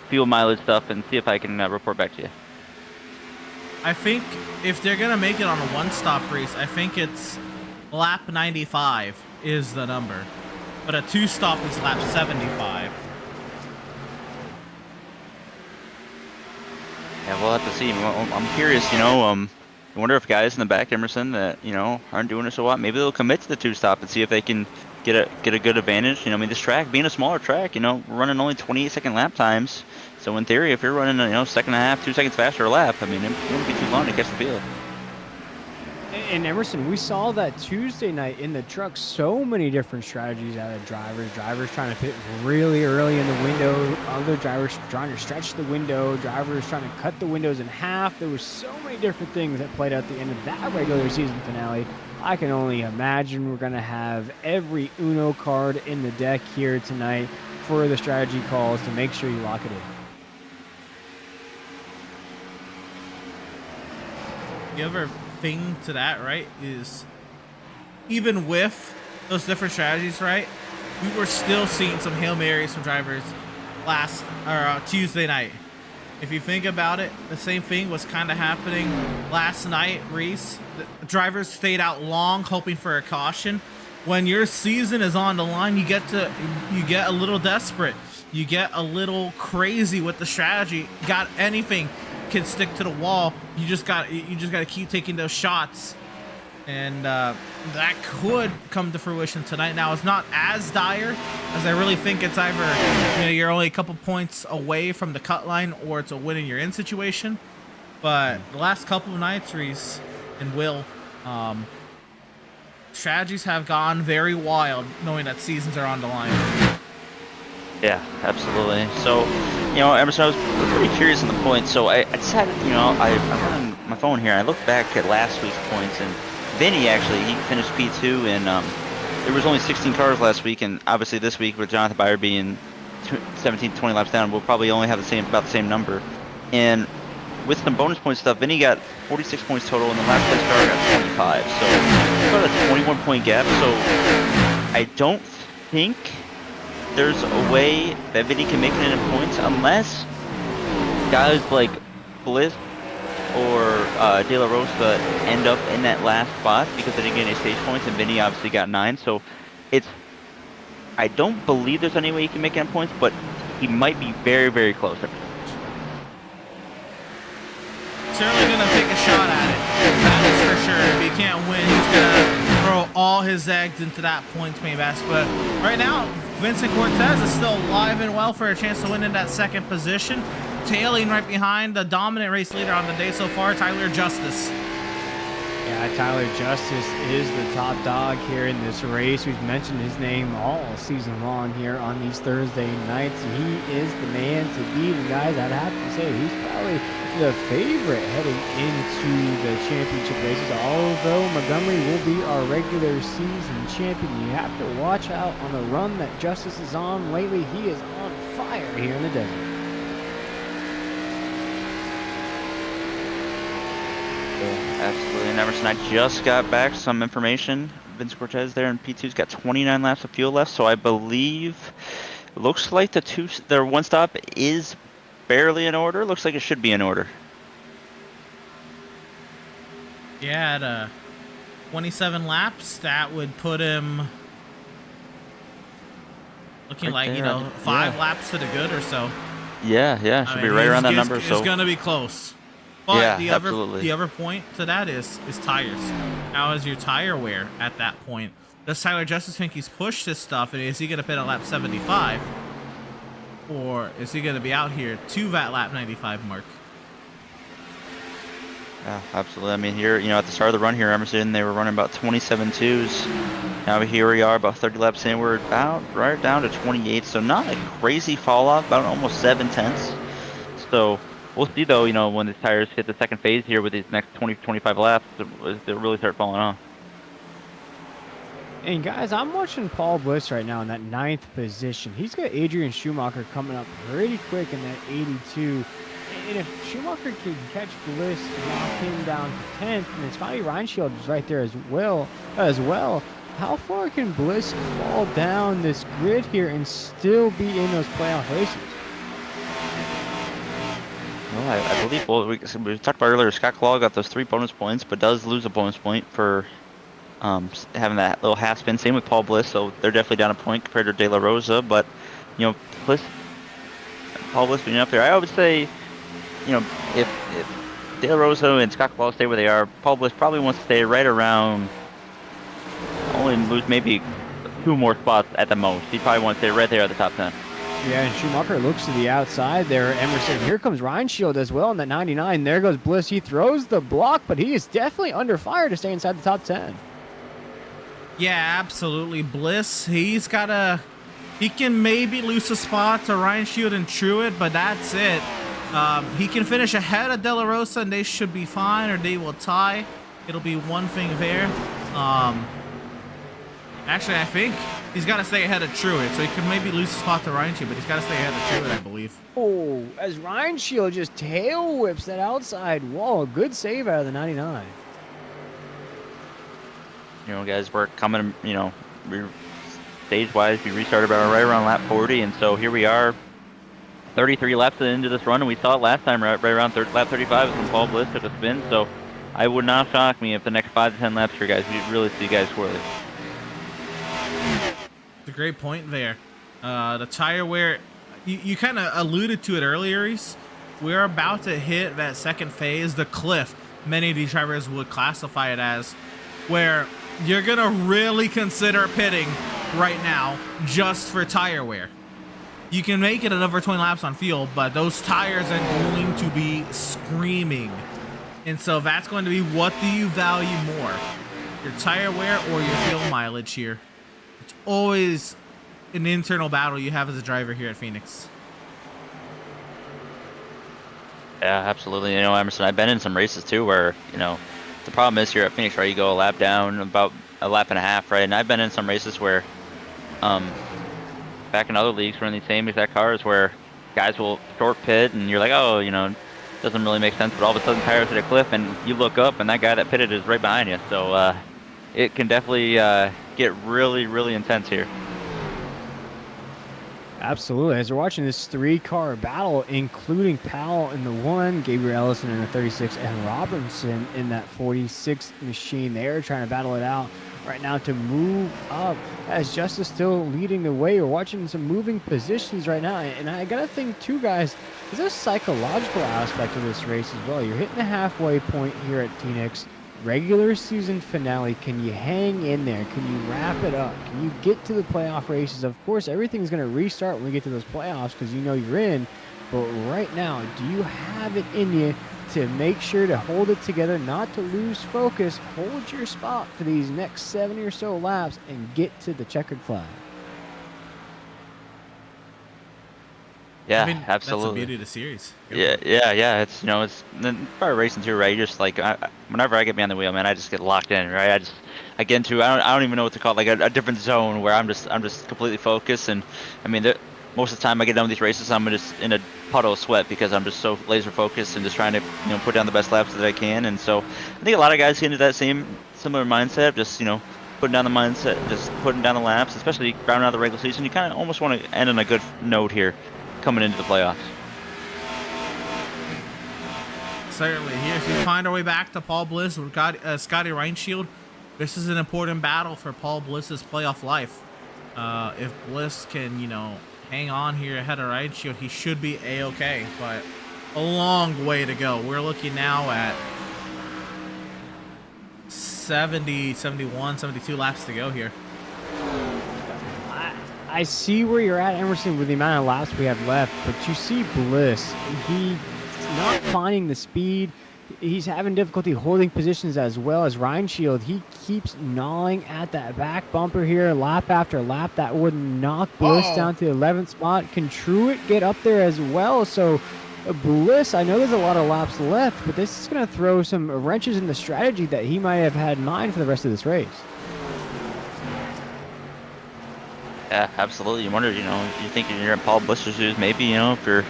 fuel mileage stuff, and see if I can report back to you. I think if they're gonna make it on a one-stop race, I think it's lap 95 is the number, but a two-stop is lap 75. Yeah, we'll have to see. I'm curious, I wonder if guys in the back, Emerson, that, aren't doing it so well, maybe they'll commit to the two-stop and see if they can get a good advantage. This track, being a smaller track, we're running only 28-second lap times. So in theory, if you're running, second and a half, 2 seconds faster a lap, it wouldn't be too long to catch the field. And Emerson, we saw that Tuesday night in the truck, so many different strategies out of drivers trying to pit really early in the window, other drivers trying to stretch the window, drivers trying to cut the windows in half. There was so many different things that played out at the end of that regular season finale. I can only imagine we're going to have every Uno card in the deck here tonight for the strategy calls to make sure you lock it in. The other thing to that, right, is even with those different strategies, right, we were still seeing some Hail Marys from drivers Tuesday night. If you think about it, the same thing was kind of happening last night, Reese. The drivers stayed out long hoping for a caution. When your season is on the line, you get a little desperate. You get a little crazy with the strategy. Got anything can stick to the wall. You just got to keep taking those shots, and that could come to fruition tonight. Now, it's not as dire, as I really think it's either you're only a couple points away from the cut line, or it's a win and you're in situation. But the last couple of nights, Reese and Will, strategies have gone very wild, knowing that seasons are on the line. Yeah, absolutely. So, Emerson, I was pretty curious on the points. So I decided, I'm on my phone here. I looked back at last week's points, and Vinny he finished P2, and there was only 16 cars last week, and obviously this week with Jonathan Byer being 17 to 20 laps down, we'll probably only have about the same number. And with some bonus point stuff, Vinny got 46 points total, and the last place car got 25. So about a 21-point gap. So I don't think there's a way that Vinny can make it in points unless guys like Bliss or De La Rosa end up in that last spot because they didn't get any stage points, and Vinny obviously got 9. So I don't believe there's any way he can make it in points, but he might be very, very close. Certainly gonna take a shot at it. That is for sure. If he can't win, he's gonna throw all his eggs into that points main basket. But right now, Vincent Cortez is still alive and well for a chance to win in that second position, tailing right behind the dominant race leader on the day so far, Tyler Justice. Yeah, Tyler Justice is the top dog here in this race. We've mentioned his name all season long here on these Thursday nights. He is the man to beat. And guys, I'd have to say he's probably the favorite heading into the championship races. Although Montgomery will be our regular season champion, you have to watch out on the run that Justice is on lately. He is on fire here in the desert. Absolutely. And Emerson, I just got back some information. Vince Cortez there in P2's got 29 laps of fuel left, so I believe looks like their one stop is barely in order. Looks like it should be in order. Yeah, at 27 laps, that would put him looking Right like, there, 5 laps to the good or so. Yeah, should be right around that number. It's So going to be close. But yeah, the other point to that is tires. How is your tire wear at that point? Does Tyler Justice think he's pushed this stuff, and is he going to pit at lap 75? Or is he going to be out here to that lap 95 mark? yeah, absolutely. I mean, here, at the start of the run here, Emerson, they were running about 27.2s. Now here we are, about 30 laps in. We're about right down to 28, so not a crazy fall off, about almost 7/10. So we'll see, though, when the tires hit the second phase here with these next 20-25 laps, they'll really start falling off. And guys, I'm watching Paul Bliss right now in that 9th position. He's got Adrian Schumacher coming up pretty quick in that 82. And if Schumacher can catch Bliss and knock him down to 10th, and Scotty Reinshield is right there as well, how far can Bliss fall down this grid here and still be in those playoff races? Well, I believe we talked about earlier, Scott Claw got those 3 bonus points, but does lose a bonus point for having that little half spin. Same with Paul Bliss, so they're definitely down a point compared to De La Rosa. But Paul Bliss being up there, I would say, if De La Rosa and Scott Claw stay where they are, Paul Bliss probably wants to stay right around, only lose maybe 2 more spots at the most. He probably wants to stay right there at the top 10. Yeah, and Schumacher looks to the outside there. Emerson, here comes Reinshield as well in that 99. There goes Bliss. He throws the block, but he is definitely under fire to stay inside the top 10. Yeah, absolutely. Bliss, he can maybe lose a spot to Reinshield and Truett, but that's it. He can finish ahead of De La Rosa, and they should be fine, or they will tie. It'll be one thing there. Actually, I think he's got to stay ahead of Truett, so he can maybe lose a spot to Reinshield, but he's got to stay ahead of Truett, I believe. Oh, as Reinshield just tail whips that outside wall. Good save out of the 99. Guys, we're coming, stage-wise, we restarted about right around lap 40, and so here we are, 33 laps into this run, and we saw it last time right around lap 35 when Paul Bliss took a spin, so I would not shock me if the next 5 to 10 laps here, guys, we really see guys swirling. It's a great point there. The tire wear, you kind of alluded to it earlier, Reese. We're about to hit that second phase, the cliff, many of these drivers would classify it as, where you're going to really consider pitting right now just for tire wear. You can make it another 20 laps on fuel, but those tires are going to be screaming. And so that's going to be, what do you value more? Your tire wear or your fuel mileage here? It's always an internal battle you have as a driver here at Phoenix. Yeah, absolutely. Emerson, I've been in some races too where, the problem is here at Phoenix, right, you go a lap down, about a lap and a half, right? And I've been in some races where, back in other leagues, we're in these same exact cars where guys will short pit and you're like, oh, doesn't really make sense, but all of a sudden tires hit a cliff and you look up and that guy that pitted is right behind you. So it can definitely get really, really intense here. Absolutely. As we're watching this 3-car battle, including Powell in the 1, Gabriel Ellison in the 36, and Robinson in that 46 machine. They're trying to battle it out right now to move up, as Justice still leading the way. We're watching some moving positions right now. And I got to think, too, guys, there's a psychological aspect of this race as well. You're hitting the halfway point here at Phoenix. Regular season finale, can you hang in there? Can you wrap it up? Can you get to the playoff races? Of course, everything's going to restart when we get to those playoffs because you're in. But right now, do you have it in you to make sure to hold it together, not to lose focus, hold your spot for these next 70 or so laps and get to the checkered flag? Yeah, I mean, absolutely. That's the beauty of the series. Yeah. It's it's part of racing too, right? You're just like, whenever I get behind the wheel, man, I just get locked in, right? I get into, I don't even know what to call it, like a different zone where I'm just completely focused. And I mean, most of the time I get done with these races, I'm just in a puddle of sweat because I'm just so laser focused and just trying to put down the best laps that I can. And so I think a lot of guys get into that similar mindset, just putting down the mindset, just putting down the laps, especially rounding out the regular season. You kind of almost want to end on a good note here coming into the playoffs. Certainly. Here, as we find our way back to Paul Bliss, we've got Scotty Reinshield. This is an important battle for Paul Bliss's playoff life. If Bliss can, hang on here ahead of Reinshield, he should be A-okay, but a long way to go. We're looking now at 70, 71, 72 laps to go here. I see where you're at, Emerson, with the amount of laps we have left, but you see Bliss, he's not finding the speed. He's having difficulty holding positions as well as Reinshield. He keeps gnawing at that back bumper here, lap after lap. That would knock Bliss down to the 11th spot. Can Truett get up there as well? So Bliss, I know there's a lot of laps left, but this is going to throw some wrenches in the strategy that he might have had in mind for the rest of this race. Yeah, absolutely. You wonder, you think you're in Paul Bliss's shoes, maybe, if you're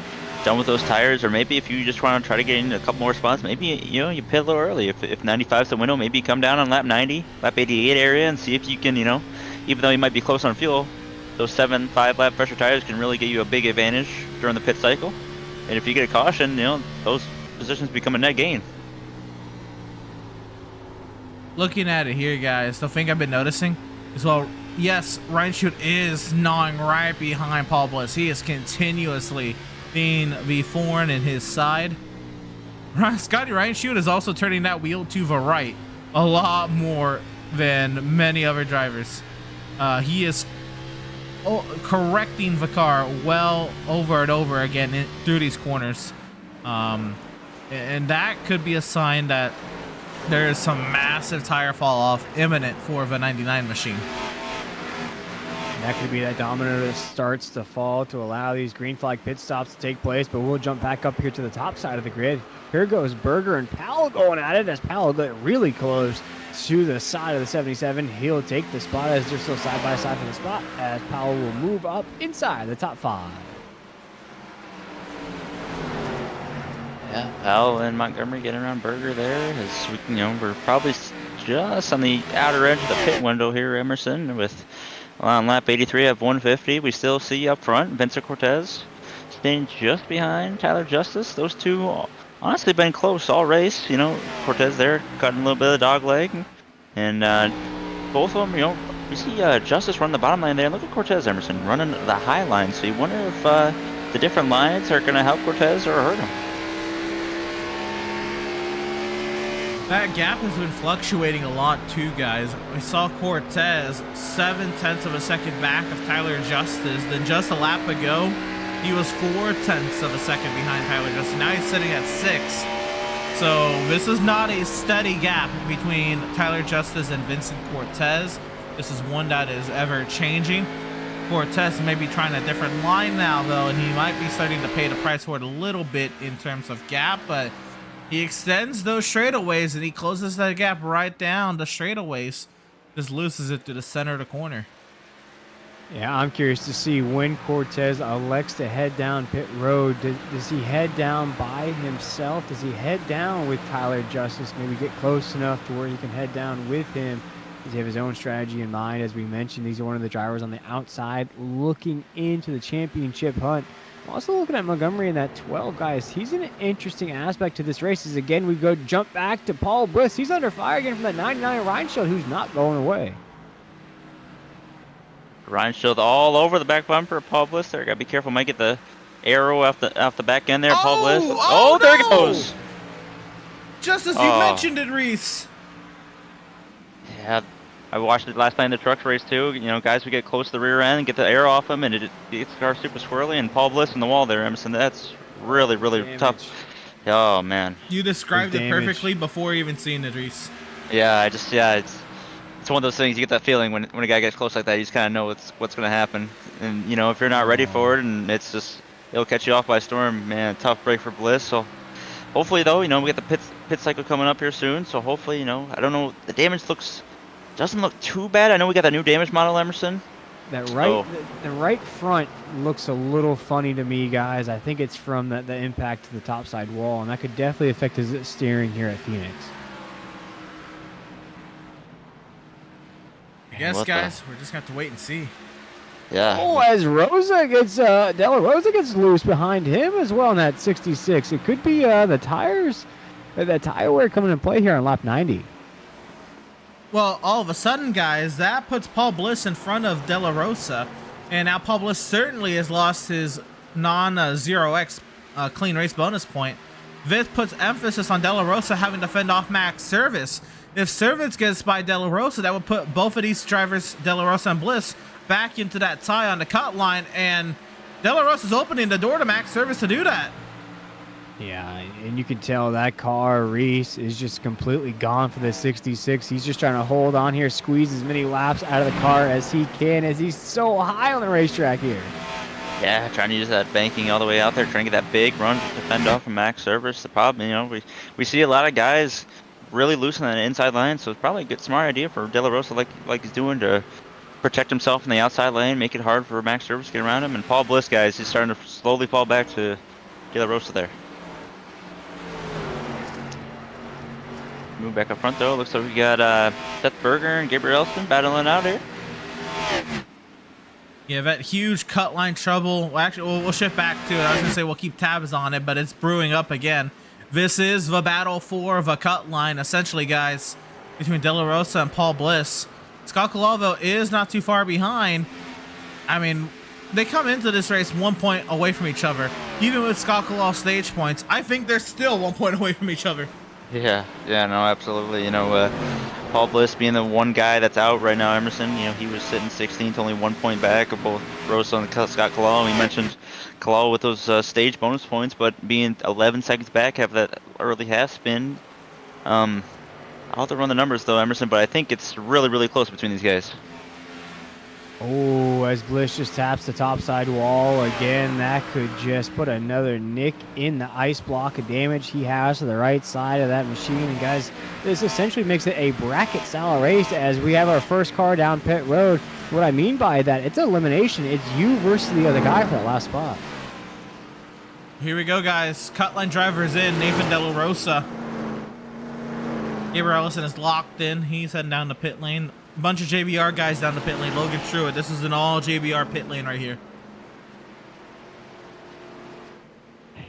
done with those tires, or maybe if you just want to try to get in a couple more spots, maybe, you pit a little early. If 95's the window, maybe come down on lap 90, lap 88 area and see if you can, even though you might be close on fuel, those 5 lap pressure tires can really get you a big advantage during the pit cycle. And if you get a caution, those positions become a net gain. Looking at it here, guys, the thing I've been noticing is, well, yes, Reinshield is gnawing right behind Paul Bliss. He is continuously being the thorn in his side. Scotty Reinshield is also turning that wheel to the right a lot more than many other drivers. He is correcting the car well over and over again through these corners. And that could be a sign that there is some massive tire fall off imminent for the 99 machine. That could be that domino that starts to fall to allow these green flag pit stops to take place, but we'll jump back up here to the top side of the grid. Here goes Berger and Powell going at it as Powell got really close to the side of the 77. He'll take the spot as they're still side by side for the spot, as Powell will move up inside the top 5. Yeah, Powell and Montgomery getting around Berger there. As we, we're probably just on the outer edge of the pit window here, Emerson, with on lap 83 of 150. We still see up front Vincent Cortez staying just behind Tyler Justice. Those two honestly been close all race. Cortez there cutting a little bit of the dog leg, and both of them, we see Justice run the bottom line there. And look at Cortez, Emerson, running the high line. So you wonder if the different lines are going to help Cortez or hurt him. That gap has been fluctuating a lot too, guys. We saw Cortez 0.7 of a second back of Tyler Justice. Then just a lap ago, he was 0.4 of a second behind Tyler Justice. Now he's sitting at 6. So this is not a steady gap between Tyler Justice and Vincent Cortez. This is one that is ever changing. Cortez may be trying a different line now, though, and he might be starting to pay the price for it a little bit in terms of gap, but he extends those straightaways and he closes that gap right down the straightaways. Just loses it to the center of the corner. Yeah, I'm curious to see when Cortez elects to head down pit road. Does he head down by himself? Does he head down with Tyler Justice? Maybe get close enough to where he can head down with him. Does he have his own strategy in mind? As we mentioned, these are one of the drivers on the outside looking into the championship hunt. I'm also looking at Montgomery in that 12, guys. He's an interesting aspect to this race. As again, we go jump back to Paul Bliss. He's under fire again from that 99 Reinshield, who's not going away. Reinshield all over the back bumper of Paul Bliss there. Gotta be careful, might get the arrow off the back end there, Paul Bliss. Oh, there it goes. Just as you mentioned it, Reese. Yeah, I watched it last night in the trucks race too. Guys, we get close to the rear end and get the air off him, and it gets the car super swirly. And Paul Bliss in the wall there, Emerson. That's really, really tough. Oh man. You described it perfectly before even seeing it, Reese. Yeah, it's one of those things. You get that feeling when a guy gets close like that. You just kind of know what's going to happen. And if you're not ready for it, and it'll catch you off by storm. Man, tough break for Bliss. So hopefully though, we get the pit cycle coming up here soon. So hopefully, I don't know. The damage doesn't look too bad. I know we got that new damage model, Emerson. That right, the right front looks a little funny to me, guys. I think it's from the impact to the topside wall, and that could definitely affect his steering here at Phoenix. I guess, guys, we're just gonna have to wait and see. Yeah. Oh, as Rosa gets Della Rosa gets loose behind him as well in that 66. It could be the tires, that tire wear coming into play here on lap 90. Well, all of a sudden, guys, that puts Paul Bliss in front of De La Rosa. And now Paul Bliss certainly has lost his non-0x clean race bonus point. This puts emphasis on De La Rosa having to fend off Max Service. If Service gets by De La Rosa, that would put both of these drivers, De La Rosa and Bliss, back into that tie on the cut line. And De La Rosa's opening the door to Max Service to do that. Yeah, and you can tell that car, Reese, is just completely gone for the 66. He's just trying to hold on here, squeeze as many laps out of the car as he can, as he's so high on the racetrack here. Yeah, trying to use that banking all the way out there, trying to get that big run to fend off from Max Service. The problem, you know, we see a lot of guys really loose on that inside line, so it's probably a good, smart idea for De La Rosa, like he's doing, to protect himself in the outside lane, make it hard for Max Service to get around him. And Paul Bliss, guys, he's starting to slowly fall back to De La Rosa there. Move back up front though. Looks like we got Seth Berger and Gabriel Elston battling out here. Yeah, that huge cut line trouble. Well, actually, we'll shift back to it. I was gonna say we'll keep tabs on it, but it's brewing up again. This is the battle for the cut line, essentially, guys, between De La Rosa and Paul Bliss. Scott Calavo is not too far behind. I mean, they come into this race 1 point away from each other. Even with Scott Calavo stage points, I think they're still 1 point away from each other. Yeah, no, absolutely. You know, Paul Bliss being the one guy that's out right now, Emerson, you know, he was sitting 16th, only 1 point back of both Rosa and Scott Kalal. We mentioned Kalal with those stage bonus points, but being 11 seconds back, have that early half spin. I'll have to run the numbers though, Emerson, but I think it's really, really close between these guys. Oh, as Bliss just taps the topside wall again, that could just put another nick in the ice block of damage he has to the right side of that machine. And guys, this essentially makes it a bracket style race as we have our first car down pit road. What I mean by that, it's elimination. It's you versus the other guy for that last spot. Here we go, guys. Cutline driver's in. Nathan De La Rosa. Gabriel Ellison is locked in. He's heading down the pit lane. A bunch of JBR guys down the pit lane. Logan Truitt. This is an all JBR pit lane right here.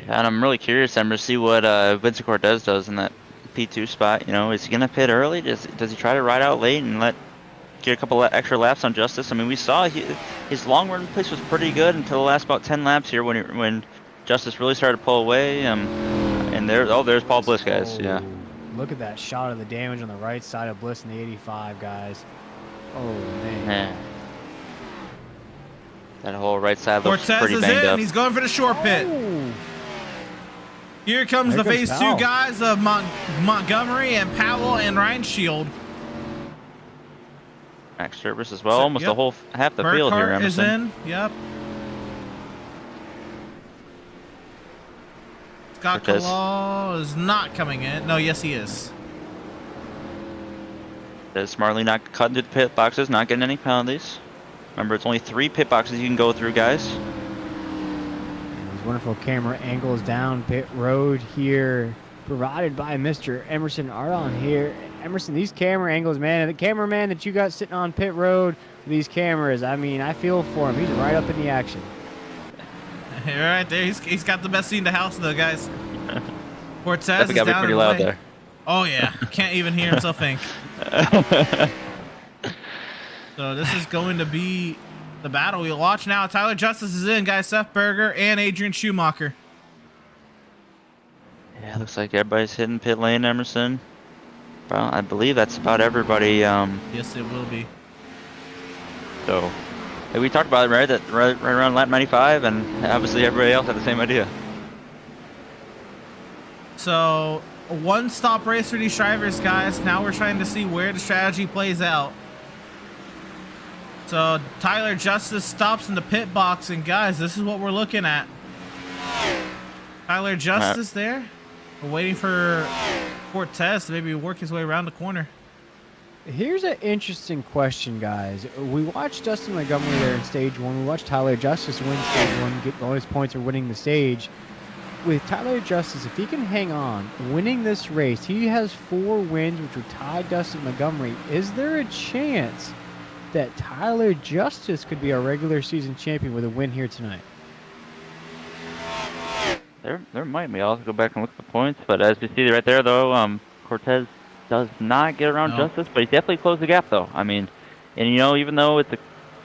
And I'm really curious, Ember, to see what Vincent Cortez does in that P2 spot. You know, is he gonna pit early? Does he try to ride out late and get a couple extra laps on Justice? I mean, we saw his long run pace was pretty good until the last about 10 laps here when Justice really started to pull away. And there's Paul Bliss, guys. Yeah. Look at that shot of the damage on the right side of Bliss in the 85, guys. Oh, man. Yeah. That whole right side looks Cortez pretty is banged in. up. He's going for the short pit. Oh. Here comes There the comes phase Powell. two guys of Montgomery and Powell and Ryan Shield. Max Service as well. Almost Yep. the whole half the field here, Burkhart is Emerson. in. Yep. Scott Cortez. Kalal is not coming in. No, yes, he is. Is smartly not cutting through the pit boxes, not getting any penalties. Remember, it's only 3 pit boxes you can go through, guys. And these wonderful camera angles down pit road here, provided by Mr. Emerson Ardon here. Emerson, these camera angles, man, the cameraman that you got sitting on pit road with these cameras, I mean, I feel for him. He's right up in the action. You're right there. He's got the best seat in the house, though, guys. Cortez That's is got to be down pretty in the loud lane. there. Oh, yeah. Can't even hear himself think. So this is going to be the battle we'll watch now. Tyler Justice is in, guys. Seth Berger and Adrian Schumacher. Yeah, looks like everybody's hitting pit lane, Emerson. Well, I believe that's about everybody. Yes, it will be. So, hey, we talked about it right around lap 95, and obviously everybody else had the same idea. So, a one-stop race for these drivers, guys. Now we're trying to see where the strategy plays out. So, Tyler Justice stops in the pit box, and guys, this is what we're looking at. Tyler Justice there. We're waiting for Cortez to maybe work his way around the corner. Here's an interesting question, guys. We watched Dustin Montgomery there in stage one. We watched Tyler Justice win stage one, get bonus points for winning the stage. With Tyler Justice, if he can hang on, winning this race, he has 4 wins, which would tie Dustin Montgomery. Is there a chance that Tyler Justice could be our regular season champion with a win here tonight? There might be. I'll have to go back and look at the points, but as you see right there, though, Cortez does not get around Justice, but he definitely closed the gap, though. I mean, and you know, even though it's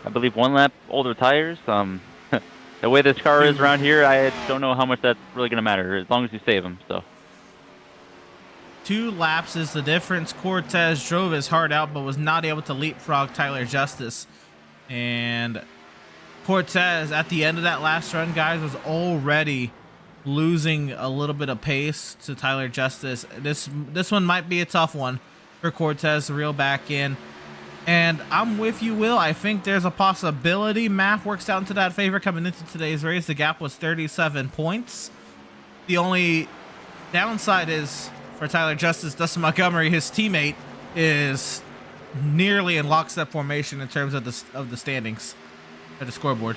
I believe 1 lap older tires, the way this car is around here, I don't know how much that's really gonna matter as long as you save him. So 2 laps is the difference. Cortez drove his heart out, but was not able to leapfrog Tyler Justice. And Cortez, at the end of that last run, guys, was already losing a little bit of pace to Tyler Justice. This one might be a tough one for Cortez to reel back in. And I'm with you, Will. I think there's a possibility math works out into that favor coming into today's race. The gap was 37 points. The only downside is for Tyler Justice, Dustin Montgomery, his teammate, is nearly in lockstep formation in terms of the standings at the scoreboard.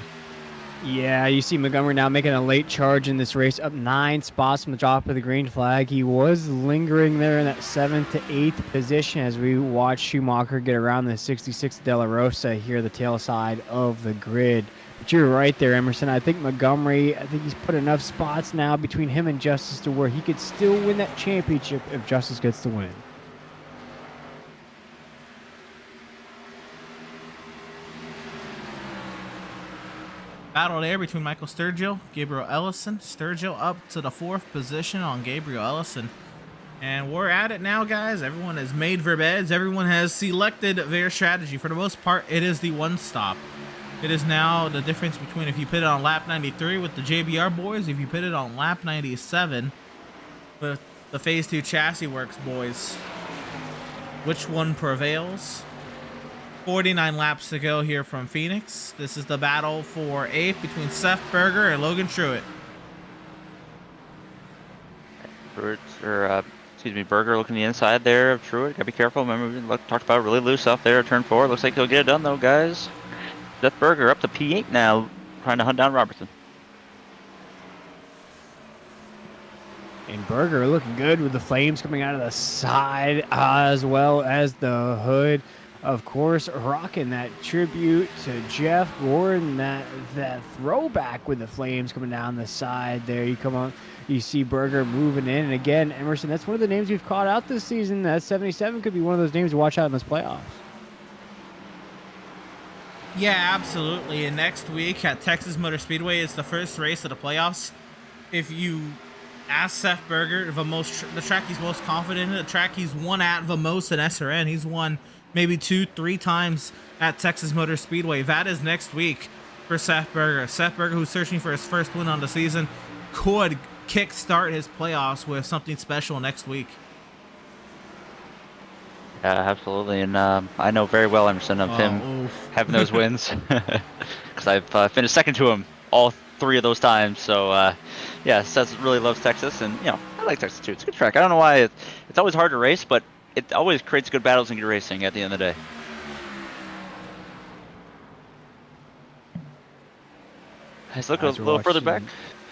Yeah, you see Montgomery now making a late charge in this race, up 9 spots from the drop of the green flag. He was lingering there in that 7th to 8th position as we watch Schumacher get around the 66 De La Rosa here, the tail side of the grid. But you're right there, Emerson. I think Montgomery, he's put enough spots now between him and Justice to where he could still win that championship if Justice gets the win. Battle there between Michael Sturgill, Gabriel Ellison. Sturgill up to the 4th position on Gabriel Ellison. And we're at it now, guys. Everyone has made their beds. Everyone has selected their strategy. For the most part, it is the one stop. It is now the difference between if you put it on lap 93 with the JBR boys, if you put it on lap 97 with the Phase 2 chassis works boys. Which one prevails? 49 laps to go here from Phoenix. This is the battle for 8th between Seth Berger and Logan Truitt. Berger looking the inside there of Truitt. Gotta be careful. Remember, we talked about really loose up there, turn 4. Looks like he'll get it done, though, guys. Seth Berger up to P8 now, trying to hunt down Robertson. And Berger looking good with the flames coming out of the side as well as the hood. Of course, rocking that tribute to Jeff Gordon, that throwback with the flames coming down the side there. You come on, you see Berger moving in. And again, Emerson, that's one of the names we've caught out this season. That 77 could be one of those names to watch out in this playoffs. Yeah, absolutely. And next week at Texas Motor Speedway, it's the first race of the playoffs. If you ask Seth Berger, the track he's most confident in, the track he's won at the most in SRN, he's won maybe 2-3 times at Texas Motor Speedway. That is next week for Seth Berger. Seth Berger, who's searching for his first win on the season, could kickstart his playoffs with something special next week. Yeah, absolutely. And I know very well, Emerson, of him having those wins. Because I've finished second to him all 3 of those times. So, yeah, Seth really loves Texas. And, you know, I like Texas, too. It's a good track. I don't know why. It's always hard to race, but it always creates good battles and good racing at the end of the day. Let's look a little further back.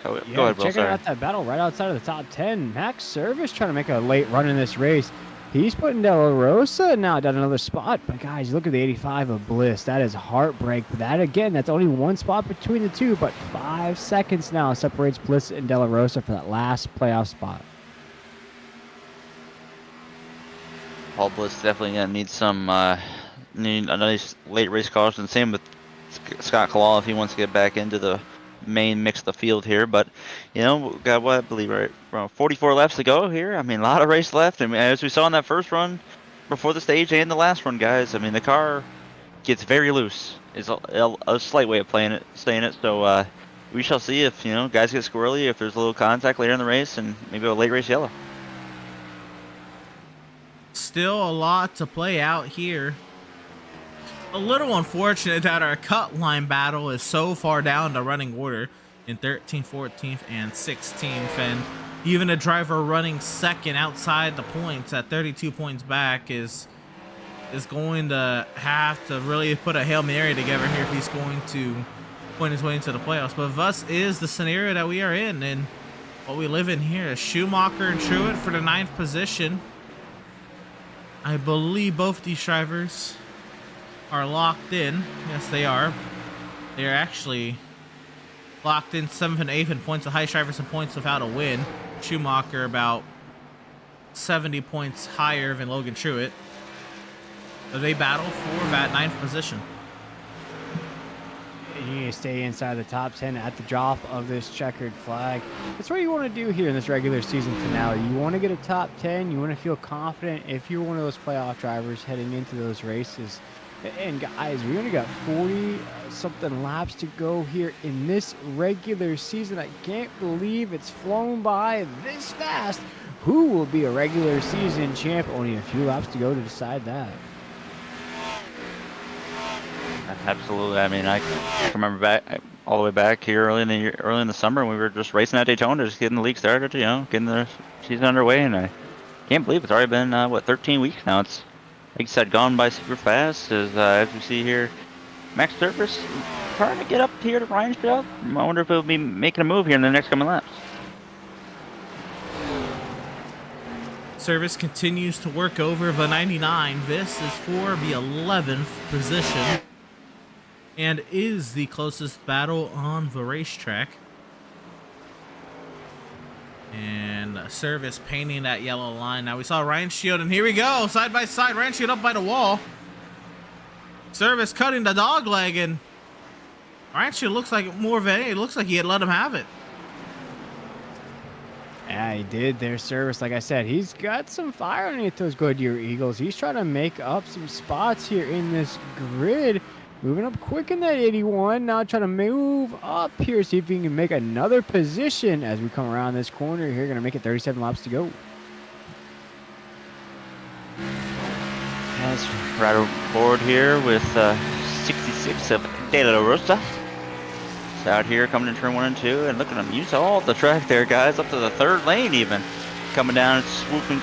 Go ahead, Will. Checking out that battle right outside of the top 10. Max Service trying to make a late run in this race. He's putting De La Rosa now down another spot. But, guys, look at the 85 of Bliss. That is heartbreak. But that, again, that's only 1 spot between the two. But 5 seconds now separates Bliss and De La Rosa for that last playoff spot. Paul Bliss definitely gonna need some need a nice late race caution. Same with Scott Kalal if he wants to get back into the main mix of the field here. But you know, got what I believe right around 44 laps to go here. I mean, a lot of race left. I mean, as we saw in that first run before the stage and the last run, guys. I mean, the car gets very loose. Is a slight way of saying it. So we shall see if guys get squirrely, if there's a little contact later in the race, and maybe a late race yellow. Still a lot to play out here. A little unfortunate that our cut line battle is so far down the running order in 13th, 14th, and 16th. And even a driver running second outside the points at 32 points back is is going to have to really put a Hail Mary together here if he's going to point his way into the playoffs. But thus is the scenario that we are in, and what we live in here. Schumacher and Truett for the 9th position. I believe both these drivers are locked in. Yes, they are. They're actually locked in 7th and 8th in points. The highest drivers in points without a win. Schumacher about 70 points higher than Logan Truett. So they battle for that 9th position. You need to stay inside the top 10 at the drop of this checkered flag. That's what you want to do here in this regular season finale. You want to get a top 10. You want to feel confident if you're one of those playoff drivers heading into those races. And guys, we only got 40-something laps to go here in this regular season. I can't believe it's flown by this fast. Who will be a regular season champ? Only a few laps to go to decide that. Absolutely. I mean, I can remember back all the way back here early in the summer, when we were just racing at Daytona, just getting the league started, you know, getting the season underway, and I can't believe it's already been 13 weeks now. It's, like you said, gone by super fast. As we see here, Max Surface trying to get up here to Ryan's Field. I wonder if he'll be making a move here in the next coming laps. Service continues to work over the 99. This is for the 11th position and is the closest battle on the racetrack. And Service painting that yellow line. Now we saw Ryan Shield, and here we go, side by side. Ryan Shield up by the wall. Service cutting the dog leg, and Ryan Shield looks like more of a, it looks like he had let him have it. Yeah, he did there, Service. Like I said, he's got some fire underneath those Goodyear Eagles. He's trying to make up some spots here in this grid. Moving up quick in that 81. Now trying to move up here. See if he can make another position as we come around this corner here. Going to make it 37 laps to go. Let's right aboard here with 66 of De La Rosa. It's out here coming to turn 1 and 2, and look at him use all the track there, guys, up to the 3rd lane even. Coming down, swooping,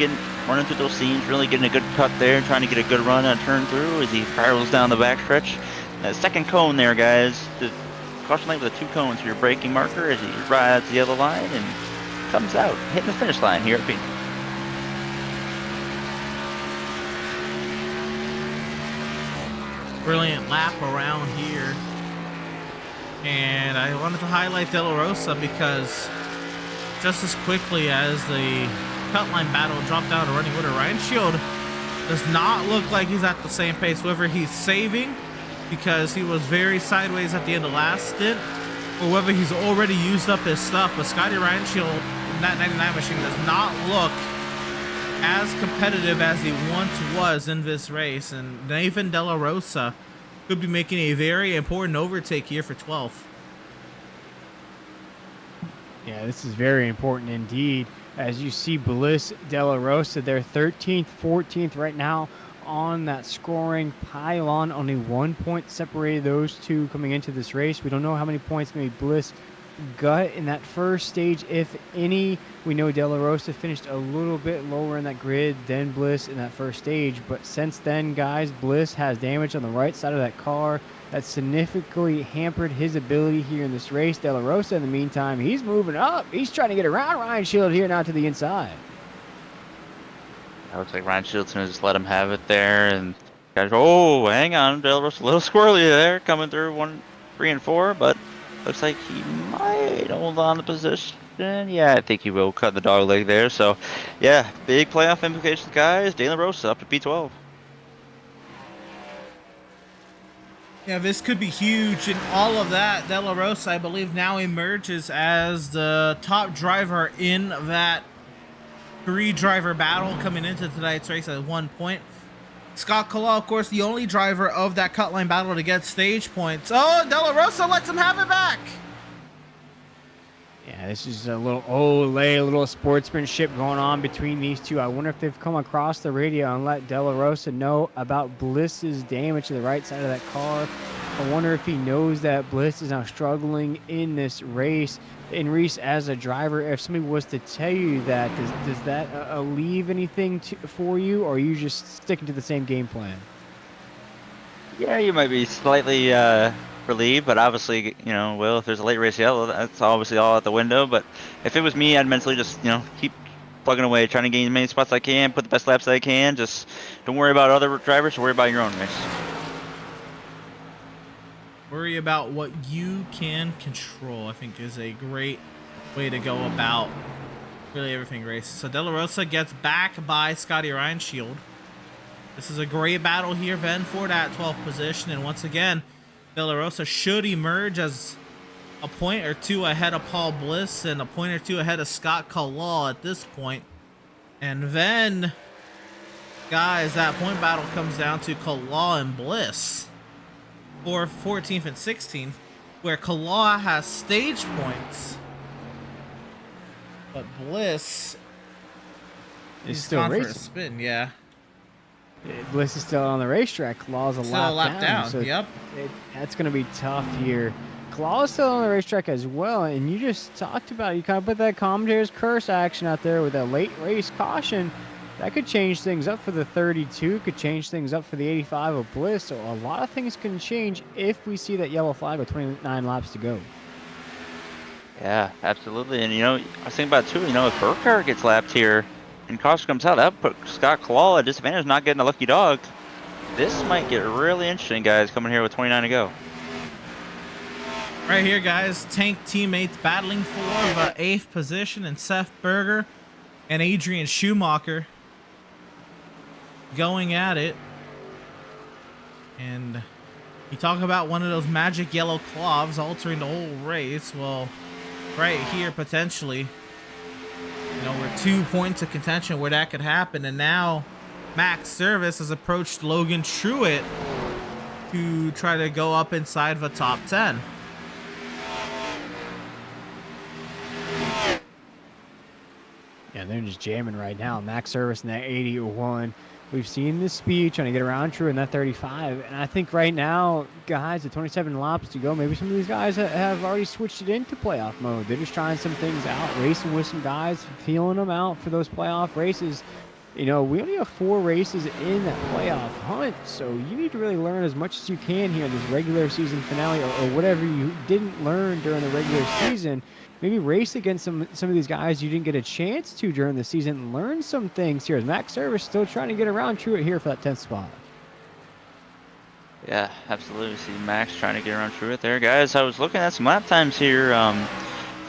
running through those seams, really getting a good cut there, trying to get a good run and turn through as he barrels down the backstretch. That second cone there, guys, the caution light with the 2 cones for your braking marker as he rides the yellow line and comes out, hitting the finish line here at Phoenix. Brilliant lap around here. And I wanted to highlight De La Rosa because just as quickly as the cut line battle dropped down to running order, Ryan Shield does not look like he's at the same pace. Whether he's saving because he was very sideways at the end of last stint, or whether he's already used up his stuff. But Scotty Ryan Shield in that 99 machine does not look as competitive as he once was in this race, and Nathan De La Rosa could be making a very important overtake here for 12th. Yeah, this is very important indeed. As you see, Bliss, De La Rosa, they're 13th, 14th right now on that scoring pylon. Only 1 point separated those two coming into this race. We don't know how many points maybe Bliss got in that first stage, if any. We know De La Rosa finished a little bit lower in that grid than Bliss in that first stage, but since then, guys, Bliss has damage on the right side of that car that significantly hampered his ability here in this race. De La Rosa, in the meantime, he's moving up. He's trying to get around Ryan Shield here now to the inside. It looks like Ryan Shields gonna just let him have it there, and guys, oh, hang on, De La Rosa a little squirrely there, coming through 1, 3, and 4, but looks like he might hold on the position. Yeah, I think he will cut the dog leg there. So, yeah, big playoff implications, guys. De La Rosa up to P12. Yeah, this could be huge, and all of that. De La Rosa, I believe, now emerges as the top driver in that 3-driver battle coming into tonight's race at 1 point. Scott Kala, of course, the only driver of that cut line battle to get stage points. Oh, De La Rosa lets him have it back. Yeah, this is a little a little sportsmanship going on between these two. I wonder if they've come across the radio and let De La Rosa know about Bliss's damage to the right side of that car. I wonder if he knows that Bliss is now struggling in this race. And Reese, as a driver, if somebody was to tell you that, does that leave anything for you, or are you just sticking to the same game plan? Yeah, you might be slightly relieved, but obviously, you know, Will, if there's a late race yellow, that's obviously all out the window. But if it was me, I'd mentally just, you know, keep plugging away, trying to gain as many spots as I can, put the best laps that I can. Just don't worry about other drivers, worry about your own race. Worry about what you can control, I think, is a great way to go about really everything race. So De La Rosa gets back by Scotty Ryan Shield. This is a great battle here. Van Ford at 12th position, and once again, De La Rosa should emerge as a point or two ahead of Paul Bliss and a point or two ahead of Scott Kalal at this point. And then, guys, that point battle comes down to Kalal and Bliss for 14th and 16th, where Kalal has stage points, but Bliss Is still gone for a racing. spin. Yeah, Bliss is still on the racetrack. Kalaw's a still lap down. So Yep. that's going to be tough here. Kalal is still on the racetrack as well, and you just talked about it. You kind of put that commentator's curse action out there with that late race caution. That could change things up for the 32, could change things up for the 85 of Bliss. So a lot of things can change if we see that yellow flag with 29 laps to go. Yeah, absolutely. And, you know, I was thinking about it too, you know, if Burkhardt gets lapped here and caution comes out, that would put Scott Kalal at disadvantage, not getting a lucky dog. This might get really interesting, guys, coming here with 29 to go. Right here, guys, tank teammates battling for the 8th position, and Seth Berger and Adrian Schumacher going at it. And you talk about one of those magic yellow cloths altering the whole race. Well, right here, potentially, you know, we're 2 points of contention where that could happen. And now Max Service has approached Logan Truitt to try to go up inside the top 10. Yeah, they're just jamming right now. Max Service in that 81. We've seen this speed trying to get around True in that 35. And I think right now, guys, at 27 laps to go, maybe some of these guys have already switched it into playoff mode. They're just trying some things out, racing with some guys, feeling them out for those playoff races. You know, we only have 4 races in that playoff hunt, so you need to really learn as much as you can here in this regular season finale, or whatever you didn't learn during the regular season. Maybe race against some of these guys you didn't get a chance to during the season and learn some things here. As Max Service still trying to get around Truitt here for that 10th spot. Yeah, absolutely. See Max trying to get around Truitt there. Guys, I was looking at some lap times here.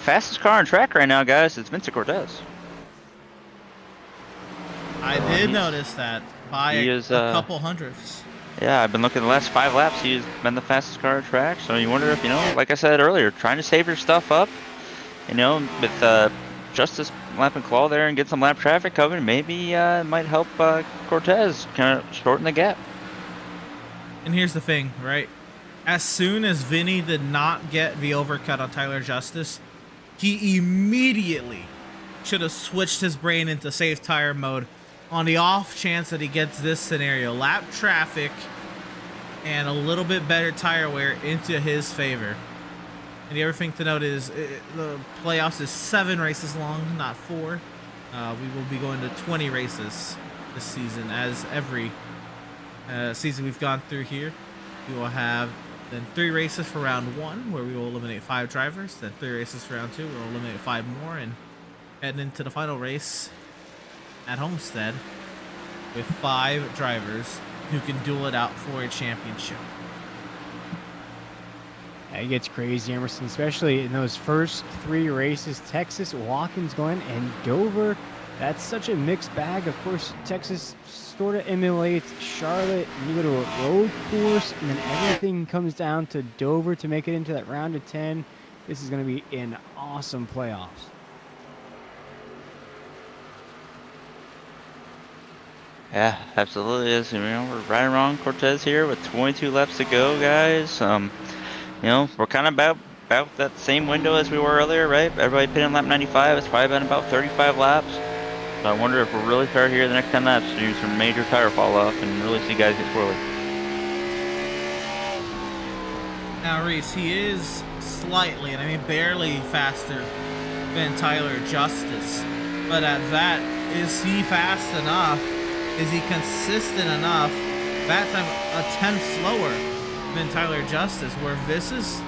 Fastest car on track right now, guys, it's Vincent Cortez. I did notice that by a couple hundredths. Yeah, I've been looking at the last 5 laps. He's been the fastest car on track. So you wonder if, you know, like I said earlier, trying to save your stuff up, you know, with Justice lap and claw there and get some lap traffic covered, maybe might help Cortez kind of shorten the gap. And here's the thing, right? As soon as Vinny did not get the overcut on Tyler Justice, he immediately should have switched his brain into safe tire mode on the off chance that he gets this scenario. Lap traffic and a little bit better tire wear into his favor. And the other thing to note is the playoffs is 7 races long, not 4. We will be going to 20 races this season, as every season we've gone through here. We will have then 3 races for round 1, where we will eliminate 5 drivers. Then 3 races for round 2, we'll eliminate 5 more, and heading into the final race at Homestead with 5 drivers who can duel it out for a championship. It gets crazy, Emerson, especially in those first 3 races. Texas, Watkins Glen, and Dover. That's such a mixed bag. Of course, Texas sort of emulates Charlotte. You go to a road course, and then everything comes down to Dover to make it into that round of 10. This is going to be an awesome playoffs. Yeah, absolutely is. You know, we're right around Cortez here with 22 laps to go, guys. You know, we're kind of about that same window as we were earlier, right? Everybody pitting lap 95. It's probably been about 35 laps. So I wonder if we'll really start here the next 10 laps to do some major tire fall off and really see guys get swirly. Now, Reese, he is slightly, and I mean barely, faster than Tyler Justice. But at that, is he fast enough? Is he consistent enough that time a tenth slower than Tyler Justice, where this is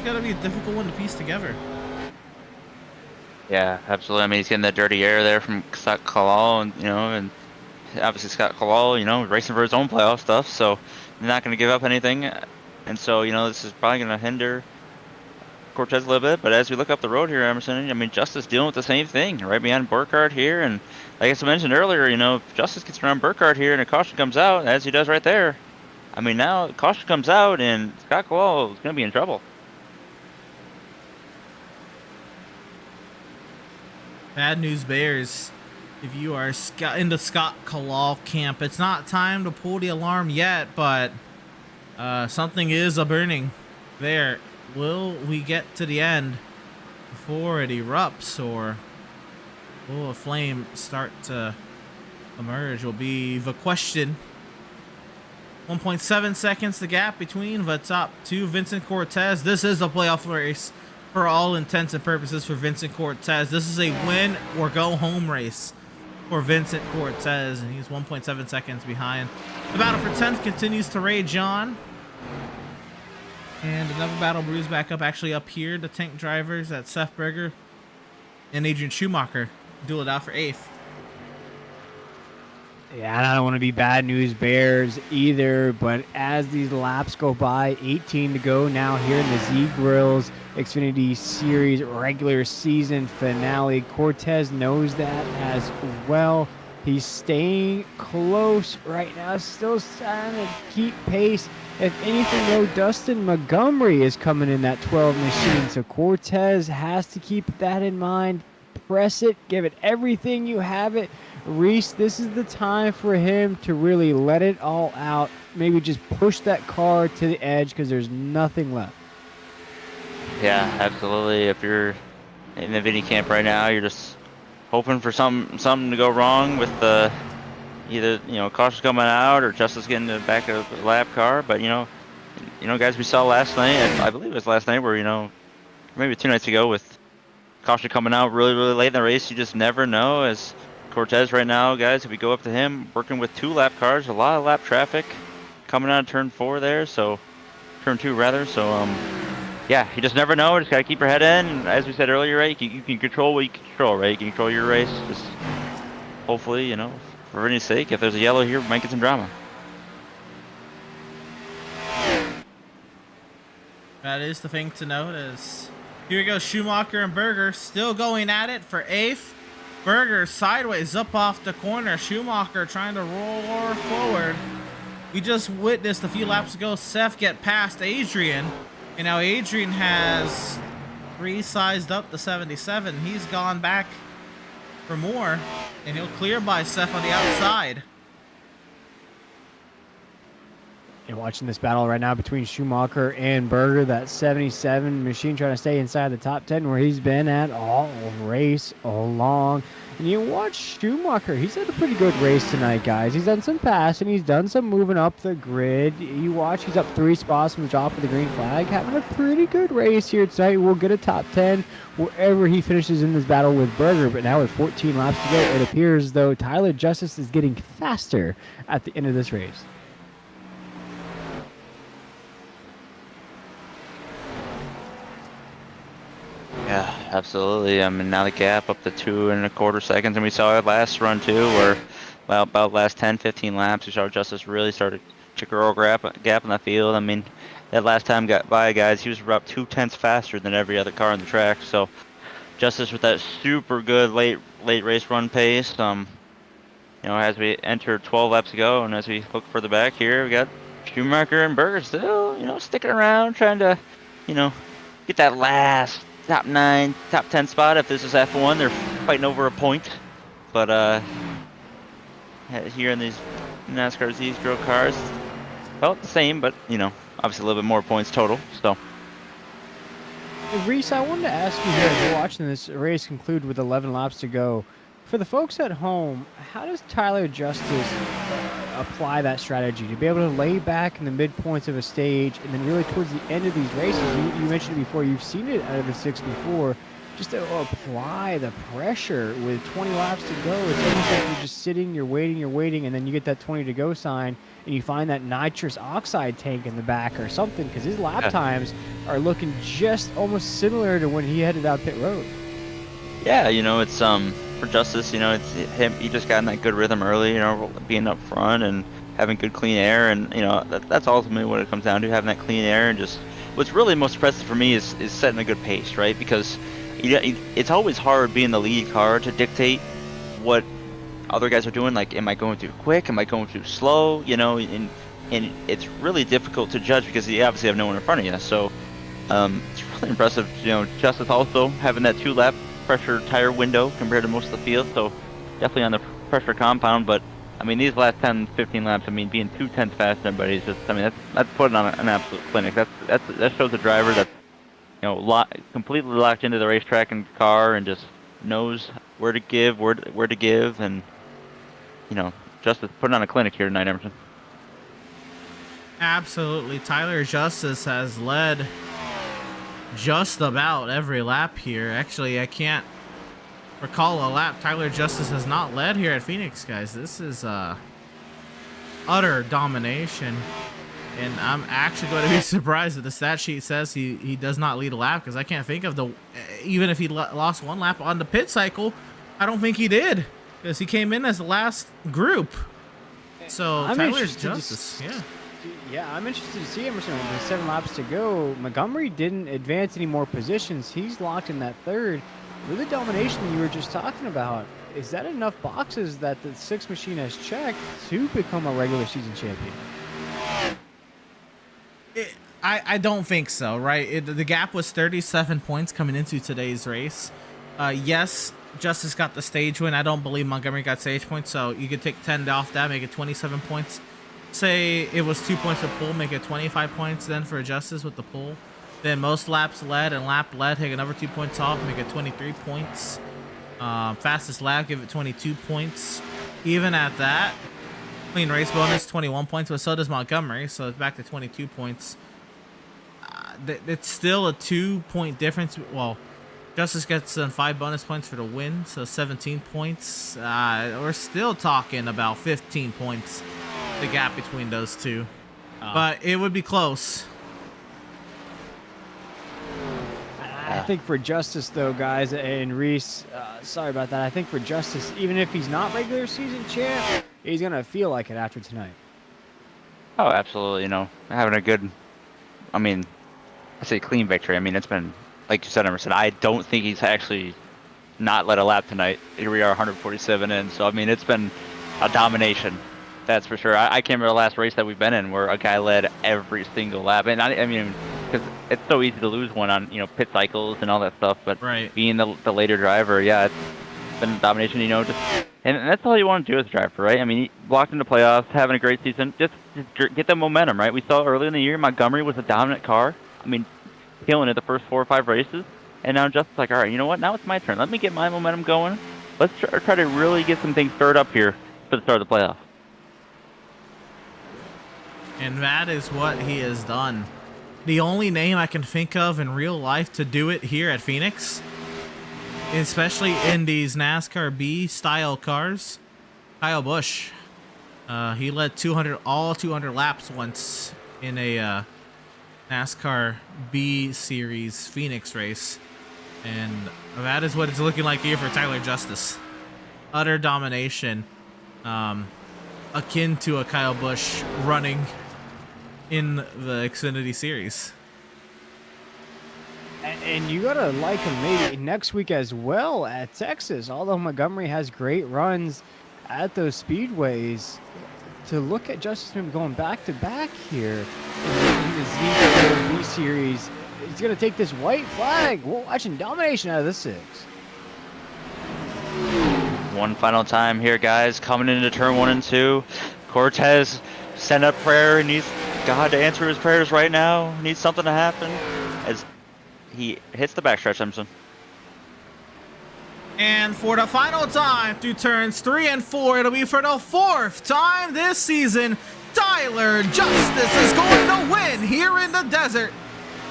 going to be a difficult one to piece together. Yeah, absolutely. I mean, he's getting that dirty air there from Scott Kalal, and obviously Scott Kalal, racing for his own playoff stuff, so they're not going to give up anything. And so, this is probably going to hinder Cortez a little bit. But as we look up the road here, Emerson, I mean, Justice dealing with the same thing right behind Burkhardt here. And like I mentioned earlier, if Justice gets around Burkhardt here and a caution comes out, as he does right there, I mean, now caution comes out and Scott Kalal is going to be in trouble. Bad news bears. If you are in the Scott Kalal camp, it's not time to pull the alarm yet, but something is a-burning there. Will we get to the end before it erupts, or will a flame start to emerge will be the question. 1.7 seconds the gap between the top two. Vincent Cortez. This is a playoff race for all intents and purposes for Vincent Cortez. This is a win or go home race for Vincent Cortez, and he's 1.7 seconds behind. The battle for 10th continues to rage on. And another battle brews back up here. The tank drivers at Seth Berger and Adrian Schumacher duel it out for 8th. Yeah, and I don't want to be bad news bears either, but as these laps go by, 18 to go now here in the Z-Grills Xfinity Series regular season finale. Cortez knows that as well. He's staying close right now, still trying to keep pace. If anything, though, Dustin Montgomery is coming in that 12 machine, so Cortez has to keep that in mind. Press it, give it everything you have it. Reese, this is the time for him to really let it all out. Maybe just push that car to the edge because there's nothing left. Yeah, absolutely. If you're in the Vinny camp right now, you're just hoping for something to go wrong with the either caution coming out or Justice getting to the back of the lap car. But guys, we saw last night. I believe it was last night where maybe 2 nights ago with caution coming out really late in the race. You just never know. As Cortez right now, guys, if we go up to him, working with 2 lap cars, a lot of lap traffic coming out of turn 4 there, so turn 2 rather. So yeah, you just never know. Just gotta keep your head in. And as we said earlier, right, you can control what you can control, right? You can control your race. Just hopefully, for everybody's sake, if there's a yellow here, we might get some drama. That is the thing to note. Is here we go, Schumacher and Berger still going at it for 8th. Berger sideways up off the corner. Schumacher trying to roar forward. We just witnessed a few laps ago Seth get past Adrian. And now Adrian has resized up the 77. He's gone back for more. And he'll clear by Seth on the outside. You're watching this battle right now between Schumacher and Berger, that 77 machine trying to stay inside the top 10 where he's been at all race along. And you watch Schumacher, he's had a pretty good race tonight, guys. He's done some passing, he's done some moving up the grid. You watch, he's up 3 spots from the top of the green flag, having a pretty good race here tonight. We'll get a top 10 wherever he finishes in this battle with Berger. But now with 14 laps to go, it appears though Tyler Justice is getting faster at the end of this race. Yeah, absolutely. I mean, now the gap up to 2.25 seconds, and we saw it last run too, where about last 10-15 laps, we saw Justice really started to grow a gap in the field. I mean, that last time got by, guys, he was about 2/10 faster than every other car on the track. So Justice with that super good late race run pace. As we enter 12 laps ago, and as we look further back here, we got Schumacher and Berger still, sticking around, trying to, get that last top 9, top 10 spot. If this is F1, they're fighting over a point. But here in these NASCAR Z-Grill cars, felt the same, but obviously a little bit more points total. So, Reese, I wanted to ask you here, as we're watching this race conclude with 11 laps to go. For the folks at home, how does Tyler Justice apply that strategy to be able to lay back in the midpoints of a stage and then really towards the end of these races? You mentioned it before, you've seen it out of the 6 before. just to apply the pressure with 20 laps to go. It's almost like you're just sitting, you're waiting, and then you get that 20 to go sign, and you find that nitrous oxide tank in the back or something, because his lap times are looking just almost similar to when he headed out pit road. Yeah, you know, it's for Justice, you know, it's him. He just got in that good rhythm early, you know, being up front and having good clean air, and you know, that's ultimately what it comes down to, having that clean air. And just what's really most impressive for me is setting a good pace, right? Because it's always hard being the lead car to dictate what other guys are doing. Like, am I going too quick? Am I going too slow? You know, and it's really difficult to judge because you obviously have no one in front of you. So it's really impressive. You know, Justice also having that 2-lap pressure tire window compared to most of the field. So definitely on the pressure compound. But I mean, these last 10, 15 laps, I mean, being 2/10 faster than everybody is just, I mean, that's putting on an absolute clinic. That shows a driver that's, you know, completely locked into the racetrack and car and just knows where to give, and, you know, Justice putting on a clinic here tonight, Emerson. Absolutely. Tyler Justice has led just about every lap here. Actually, I can't recall a lap Tyler Justice has not led here at Phoenix, guys. This is utter domination. And I'm actually going to be surprised that the stat sheet says he does not lead a lap, because I can't think of even if he lost one lap on the pit cycle, I don't think he did, because he came in as the last group. So Tyler's Justice, yeah, I'm interested to see Emerson with 7 laps to go. Montgomery didn't advance any more positions. He's locked in that third. With the domination you were just talking about, is that enough boxes that the 6 machine has checked to become a regular season champion? I don't think so, right? The gap was 37 points coming into today's race. Yes, Justice got the stage win. I don't believe Montgomery got stage points, so you could take 10 off that, make it 27 points. Say it was 2 points of pull, make it 25 points then for Justice with the pull. Then most laps led and lap led, take another 2 points off, make it 23 points. Fastest lap, give it 22 points. Even at that, clean race bonus, 21 points, but so does Montgomery, so it's back to 22 points. It's still a 2-point difference. Well, Justice gets 5 bonus points for the win, so 17 points. We're still talking about 15 points, the gap between those two. But it would be close. I think for Justice, though, guys, and Reese, sorry about that. I think for Justice, even if he's not regular season champ, he's going to feel like it after tonight. Oh, absolutely. You know, having a good, I mean, I say clean victory. I mean, it's been, like you said, Emerson, I don't think he's actually not led a lap tonight. Here we are 147 in. So, I mean, it's been a domination. That's for sure. I can't remember the last race that we've been in where a guy led every single lap. And I mean, because it's so easy to lose one on, you know, pit cycles and all that stuff. But being the later driver, yeah, it's been domination, you know. And that's all you want to do as a driver, right? I mean, he walked into playoffs, having a great season. Just get the momentum, right? We saw early in the year Montgomery was a dominant car. I mean, killing it the first 4 or 5 races. And now Justin's like, all right, you know what? Now it's my turn. Let me get my momentum going. Let's try to really get some things stirred up here for the start of the playoffs. And that is what he has done. The only name I can think of in real life to do it here at Phoenix, especially in these NASCAR B style cars, Kyle Busch. He led 200 laps once in a NASCAR B Series Phoenix race. And that is what it's looking like here for Tyler Justice. Utter domination. Akin to a Kyle Busch running in the Xfinity Series. And you gotta like him maybe next week as well at Texas. Although Montgomery has great runs at those speedways, to look at Justice maybe going back to back here in the Z Series, he's gonna take this white flag. We're watching domination out of the 6. One final time here, guys, coming into turn 1 and 2. Cortez sent up prayer. He needs God to answer his prayers right now. Needs something to happen as he hits the backstretch, Simpson. And for the final time through turns 3 and 4, it'll be for the 4th time this season, Tyler Justice is going to win here in the desert.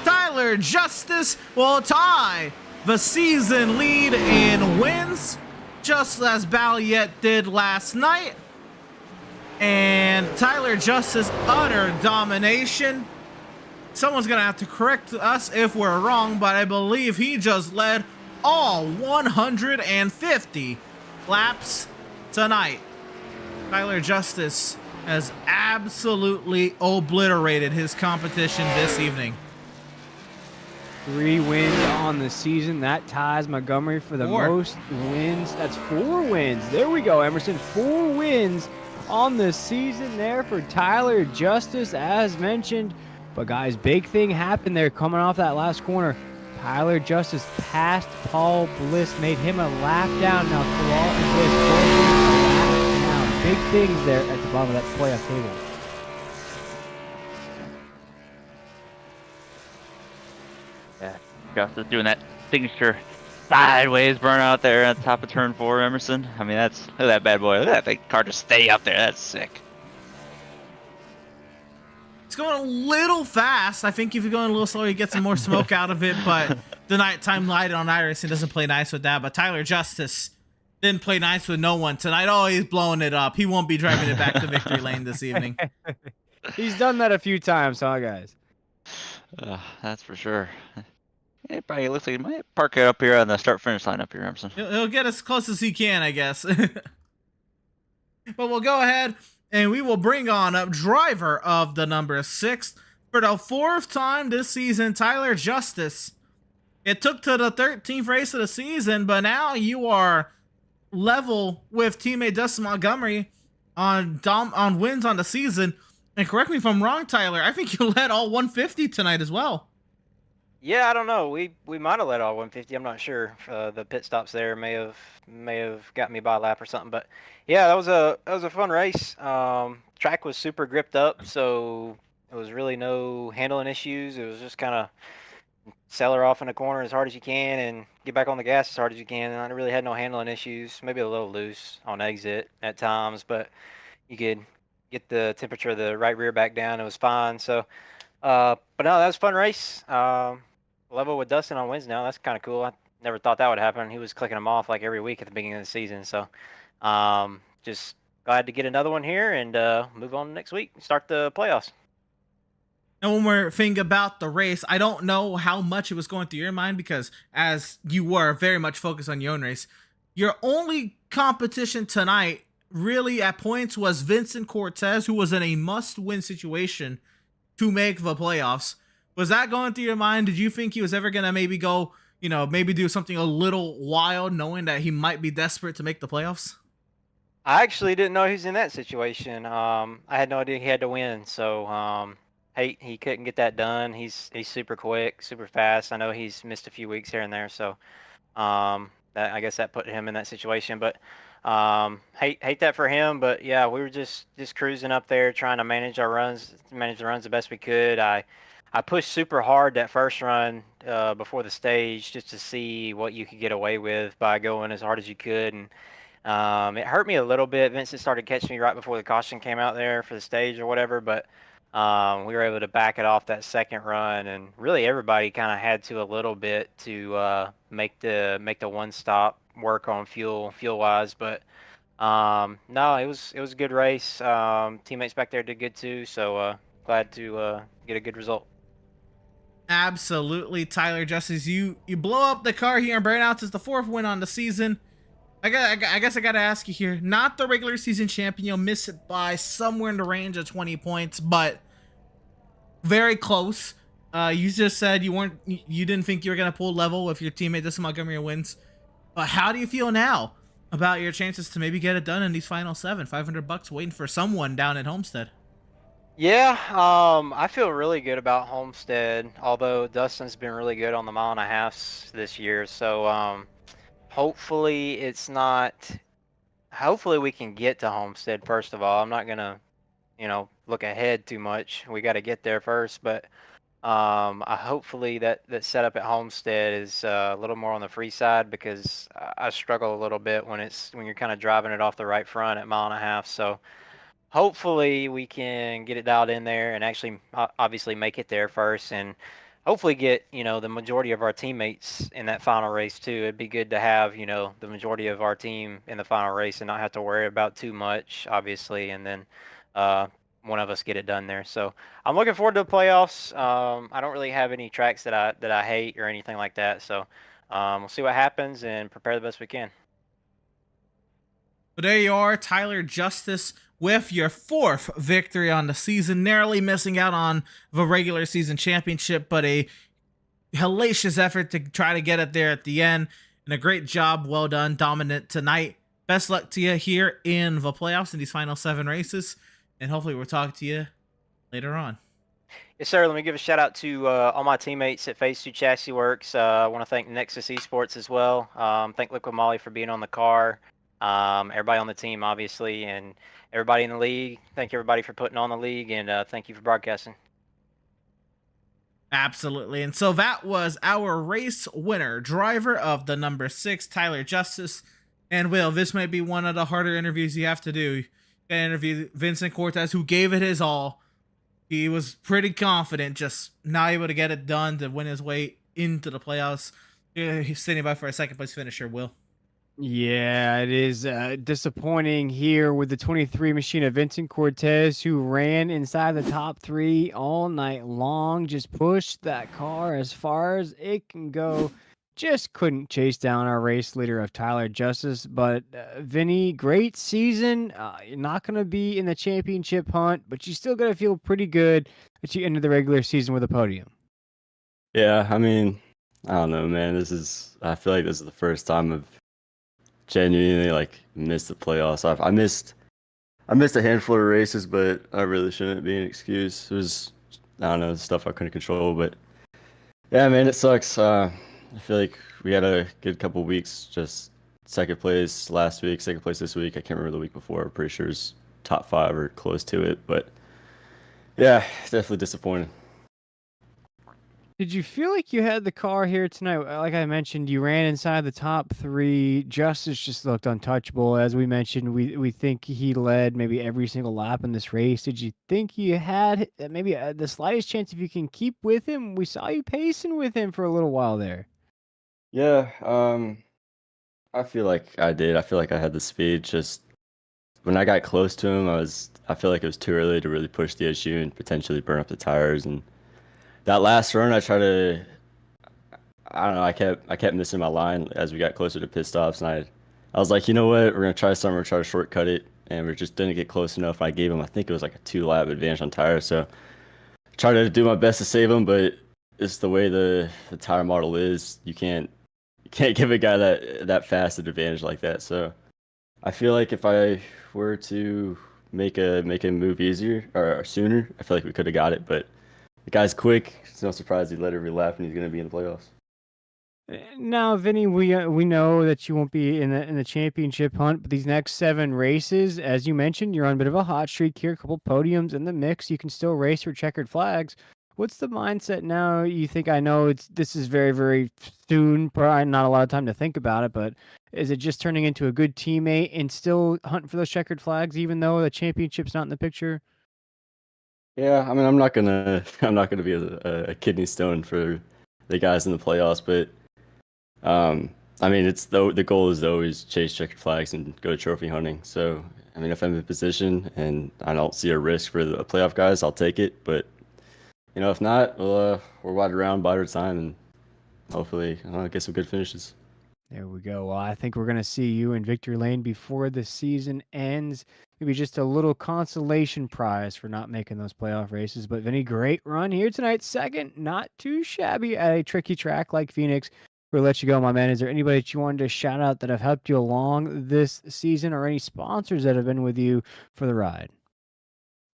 Tyler Justice will tie the season lead in wins, just as Balliet did last night. And Tyler Justice, utter domination. Someone's going to have to correct us if we're wrong, but I believe he just led all 150 laps tonight. Tyler Justice has absolutely obliterated his competition this evening. 3 wins on the season. That ties Montgomery for the 4. most wins. That's 4 wins. There we go, Emerson. 4 wins on the season there for Tyler Justice, as mentioned. But guys, big thing happened there coming off that last corner. Tyler Justice passed Paul Bliss, made him a lap down. Now Paul Bliss a lap down. Big things there at the bottom of that playoff table. Yeah, Justice doing that signature sideways burn out there at the top of turn 4, Emerson. I mean, look at that bad boy. Look at that big car just stay up there. That's sick. It's going a little fast. I think if you're going a little slower, you get some more smoke out of it, but the nighttime light on iRacing doesn't play nice with that. But Tyler Justice didn't play nice with no one tonight. Oh, he's blowing it up. He won't be driving it back to victory lane this evening. He's done that a few times, huh, guys? That's for sure. It probably looks like he might park it up here on the start-finish line up here, Emerson. He'll get as close as he can, I guess. But we'll go ahead and we will bring on up driver of the number 6 for the 4th time this season, Tyler Justice. It took to the 13th race of the season, but now you are level with teammate Dustin Montgomery on wins on the season. And correct me if I'm wrong, Tyler, I think you led all 150 tonight as well. Yeah, I don't know. We might have led all 150. I'm not sure. The pit stops there may have got me by a lap or something. But yeah, that was a fun race. Track was super gripped up, so it was really no handling issues. It was just kind of sail her off in the corner as hard as you can and get back on the gas as hard as you can. And I really had no handling issues. Maybe a little loose on exit at times, but you could get the temperature of the right rear back down. It was fine. So, but no, that was a fun race. Level with Dustin on wins now. That's kind of cool. I never thought that would happen. He was clicking them off like every week at the beginning of the season. So just glad to get another one here and move on next week. Start the playoffs. And one more thing about the race, I don't know how much it was going through your mind because as you were very much focused on your own race, your only competition tonight really at points was Vincent Cortez, who was in a must-win situation to make the playoffs. Was that going through your mind? Did you think he was ever going to maybe go, maybe do something a little wild knowing that he might be desperate to make the playoffs? I actually didn't know he was in that situation. I had no idea he had to win. So he couldn't get that done. He's super quick, super fast. I know he's missed a few weeks here and there. So I guess that put him in that situation. But hate that for him. But yeah, we were just cruising up there trying to manage the runs the best we could. I pushed super hard that first run before the stage just to see what you could get away with by going as hard as you could. And it hurt me a little bit. Vincent started catching me right before the caution came out there for the stage or whatever. But we were able to back it off that second run. And really everybody kind of had to a little bit to make the one stop work on fuel-wise. But no, it was a good race. Teammates back there did good too. So glad to get a good result. Absolutely, Tyler Justice. You blow up the car here in Burnouts. It's the 4th win on the season. I guess I gotta ask you here. Not the regular season champion. You'll miss it by somewhere in the range of 20 points, but very close. You just said you didn't think you were gonna pull level if your teammate Dustin Montgomery wins. But how do you feel now about your chances to maybe get it done in these final 7? $500 waiting for someone down at Homestead. Yeah, I feel really good about Homestead, although Dustin's been really good on the 1.5 miles this year. So hopefully it's not. Hopefully we can get to Homestead first of all. I'm not gonna, look ahead too much. We got to get there first, but hopefully that setup at Homestead is a little more on the free side because I struggle a little bit when you're kind of driving it off the right front at 1.5 miles. So hopefully we can get it dialed in there and actually obviously make it there first. And hopefully get the majority of our teammates in that final race too. It'd be good to have the majority of our team in the final race and not have to worry about too much, obviously, and then uh, one of us get it done there. So I'm looking forward to the playoffs. I don't really have any tracks that I hate or anything like that. So we'll see what happens and prepare the best we can. But there you are, Tyler Justice, with your 4th victory on the season, narrowly missing out on the regular season championship, but a hellacious effort to try to get it there at the end. And a great job, well done, dominant tonight. Best luck to you here in the playoffs in these final 7 races, and hopefully we'll talk to you later on. Yes, sir. Let me give a shout out to all my teammates at Phase 2 Chassis Works. I want to thank Nexus Esports as well. Thank Liquid Molly for being on the car. Everybody on the team, obviously, and everybody in the league. Thank everybody for putting on the league, and thank you for broadcasting. Absolutely. And so that was our race winner, driver of the number 6, Tyler Justice. And Will, this might be one of the harder interviews you have to do. You got to interview Vincent Cortez, who gave it his all. He was pretty confident, just not able to get it done to win his way into the playoffs. He's standing by for a second place finisher, Will. Yeah, it is disappointing here with the 23 machine of Vincent Cortez, who ran inside the top 3 all night long, just pushed that car as far as it can go. Just couldn't chase down our race leader of Tyler Justice. But Vinny, great season. You're not going to be in the championship hunt, but you still got to feel pretty good that you ended the regular season with a podium. Yeah, I mean, I don't know, man. I feel like this is the first time I've genuinely like missed the playoffs. I missed a handful of races, but I really shouldn't be an excuse. It was, I don't know, stuff I couldn't control, but yeah, man, it sucks. I feel like we had a good couple weeks, just second place last week, second place this week. I can't remember the week before. I'm pretty sure it's top 5 or close to it, but yeah, definitely disappointed. Did you feel like you had the car here tonight? Like I mentioned, you ran inside the top 3. Justice just looked untouchable. As we mentioned, we think he led maybe every single lap in this race. Did you think you had maybe the slightest chance if you can keep with him? We saw you pacing with him for a little while there. Yeah, I feel like I did. I feel like I had the speed. Just when I got close to him, I feel like it was too early to really push the issue and potentially burn up the tires. And that last run, I don't know, I kept missing my line as we got closer to pit stops, and I was like, you know what, we're gonna try something, we're try to shortcut it, and we just didn't get close enough. I gave him, I think it was like a 2 lap advantage on tires, so try to do my best to save him, but it's the way the tire model is. You can't give a guy that fast an advantage like that. So I feel like if I were to make a move easier or sooner, I feel like we could have got it, but the guy's quick. It's no surprise he led every lap, and he's going to be in the playoffs. Now, Vinny, we know that you won't be in the championship hunt, but these next 7 races, as you mentioned, you're on a bit of a hot streak here, a couple podiums in the mix. You can still race for checkered flags. What's the mindset now? You think, I know this is very, very soon, probably not a lot of time to think about it, but is it just turning into a good teammate and still hunting for those checkered flags, even though the championship's not in the picture? Yeah, I mean, I'm not gonna be a kidney stone for the guys in the playoffs, but I mean, it's the goal is to always chase checkered flags and go trophy hunting. So, I mean, if I'm in position and I don't see a risk for the playoff guys, I'll take it. But if not, we'll ride around, bide our time, and hopefully, get some good finishes. There we go. Well, I think we're going to see you in victory lane before the season ends. Maybe just a little consolation prize for not making those playoff races. But Vinny, great run here tonight. Second, not too shabby at a tricky track like Phoenix. We'll let you go, my man. Is there anybody that you wanted to shout out that have helped you along this season, or any sponsors that have been with you for the ride?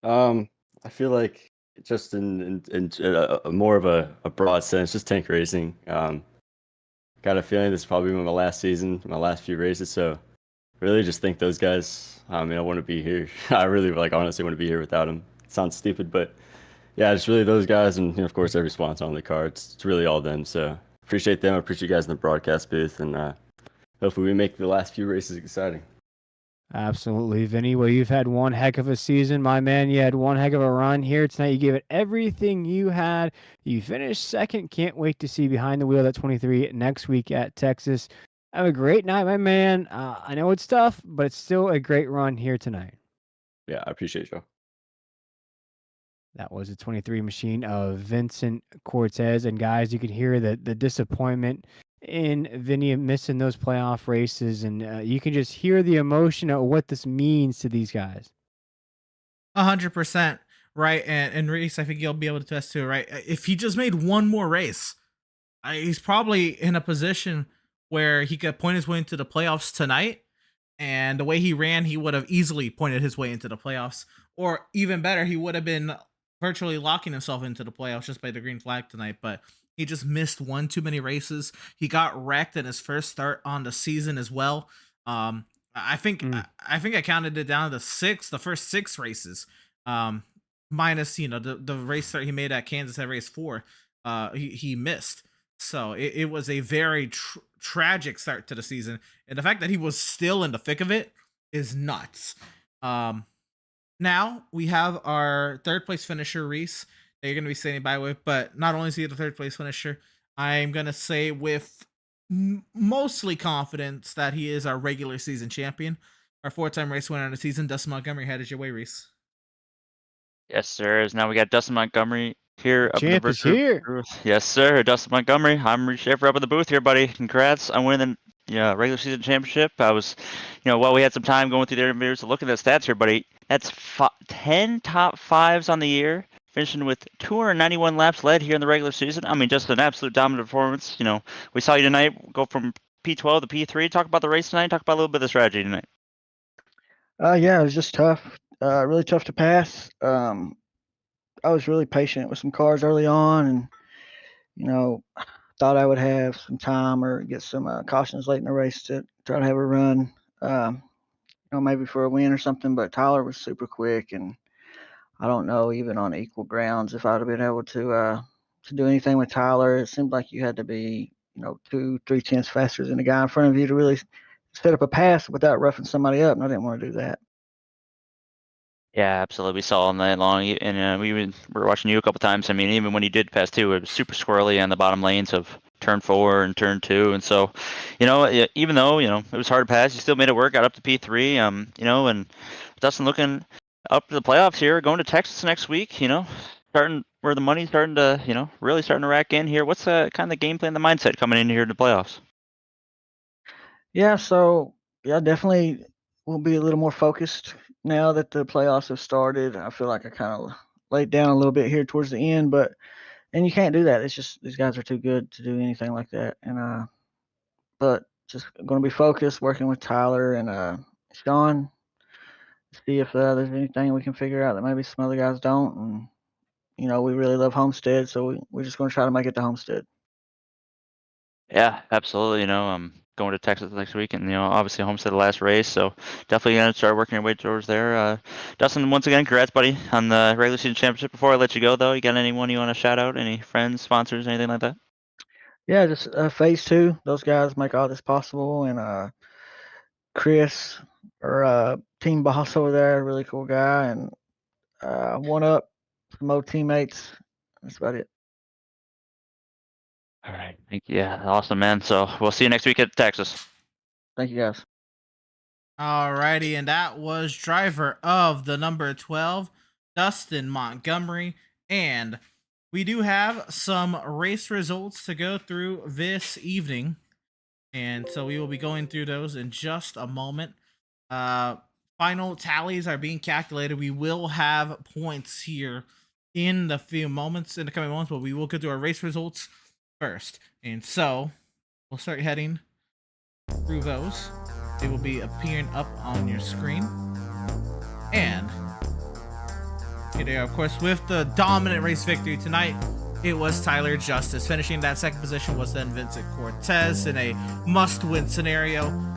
I feel like just in a more of a broad sense, just tank racing. Got a feeling this is probably my last season, my last few races. So really just thank those guys. I mean, I want to be here. I really honestly want to be here without them. It sounds stupid, but yeah, it's really those guys. And of course, every sponsor on the car. It's really all them. So appreciate them. I appreciate you guys in the broadcast booth. And hopefully we make the last few races exciting. Absolutely, Vinny. Well, you've had one heck of a season, my man. You had one heck of a run here tonight. You gave it everything you had. You finished second. Can't wait to see behind the wheel at 23 next week at Texas. Have a great night, my man. I know it's tough, but it's still a great run here tonight. Yeah, I appreciate you. That was a 23 machine of Vincent Cortez. And guys, you could hear the disappointment in Vinny missing those playoff races. And you can just hear the emotion of what this means to these guys. 100%. Right. And Reese, I think you'll be able to test too, right? If he just made one more race, he's probably in a position where he could point his way into the playoffs tonight. And the way he ran, he would have easily pointed his way into the playoffs. Or even better, he would have been virtually locking himself into the playoffs just by the green flag tonight. But he just missed one too many races. He got wrecked in his first start on the season as well. I think I counted it down to the first 6 races. Minus the race that he made at Kansas at race 4. He missed. So it was a very tragic start to the season, and the fact that he was still in the thick of it is nuts. Now we have our third place finisher, Reese, that you're going to be standing by with. But not only is he the third place finisher, I'm going to say with mostly confidence that he is our regular season champion, our 4-time race winner of the season. Dustin Montgomery, how did your way, Reese? Yes, sir. Now we got Dustin Montgomery here up in the Champ is virtual here. booth. Yes, sir. Dustin Montgomery. I'm Reese Schaefer up in the booth here, buddy. Congrats on winning the regular season championship. I was, while we had some time going through the interviews, looking at the stats here, buddy. That's 10 top 5s on the year, finishing with 291 laps led here in the regular season. I mean, just an absolute dominant performance. We saw you tonight go from P12 to P3. Talk about the race tonight. Talk about a little bit of the strategy tonight. Yeah, it was just tough. Really tough to pass. I was really patient with some cars early on, and thought I would have some time or get some cautions late in the race to try to have a run, maybe for a win or something. But Tyler was super quick, and I don't know, even on equal grounds, if I'd have been able to do anything with Tyler. It seemed like you had to be 2-3 tenths faster than the guy in front of you to really set up a pass without roughing somebody up, and I didn't want to do that. Yeah, absolutely. We saw all night long, and we were watching you a couple times. I mean, even when you did pass 2, it was super squirrely on the bottom lanes of turn 4 and turn 2, and so, even though it was hard to pass, you still made it work. Got up to P3, and Dustin looking up to the playoffs here, going to Texas next week. Starting where the money's starting to, really starting to rack in here. What's kind of the game plan, the mindset coming in here to the playoffs? Yeah, so definitely we'll be a little more focused now that the playoffs have started. I feel like I kind of laid down a little bit here towards the end, and you can't do that. It's just these guys are too good to do anything like that. And but just going to be focused, working with Tyler and Sean, see if there's anything we can figure out that maybe some other guys don't. And we really love Homestead, so we're just going to try to make it to Homestead. Yeah, absolutely. Going to Texas next week, and obviously Homestead the last race, so definitely gonna start working your way towards there. Dustin, once again, congrats, buddy, on the regular season championship. Before I let you go, though, you got anyone you want to shout out? Any friends, sponsors, anything like that? Yeah, just Phase 2. Those guys make all this possible, and Chris, our team boss over there, really cool guy, and One Up, some old teammates. That's about it. All right, thank you. Yeah, awesome, man. So we'll see you next week at Texas. Thank you, guys. Alrighty, and that was driver of the number 12, Dustin Montgomery. And we do have some race results to go through this evening. And so we will be going through those in just a moment. Final tallies are being calculated. We will have points here in the coming moments, but we will go through our race results first. And so we'll start heading through those. They will be appearing up on your screen. And here they are, of course, with the dominant race victory tonight. It was Tyler Justice. Finishing that second position was then Vincent Cortez in a must-win scenario,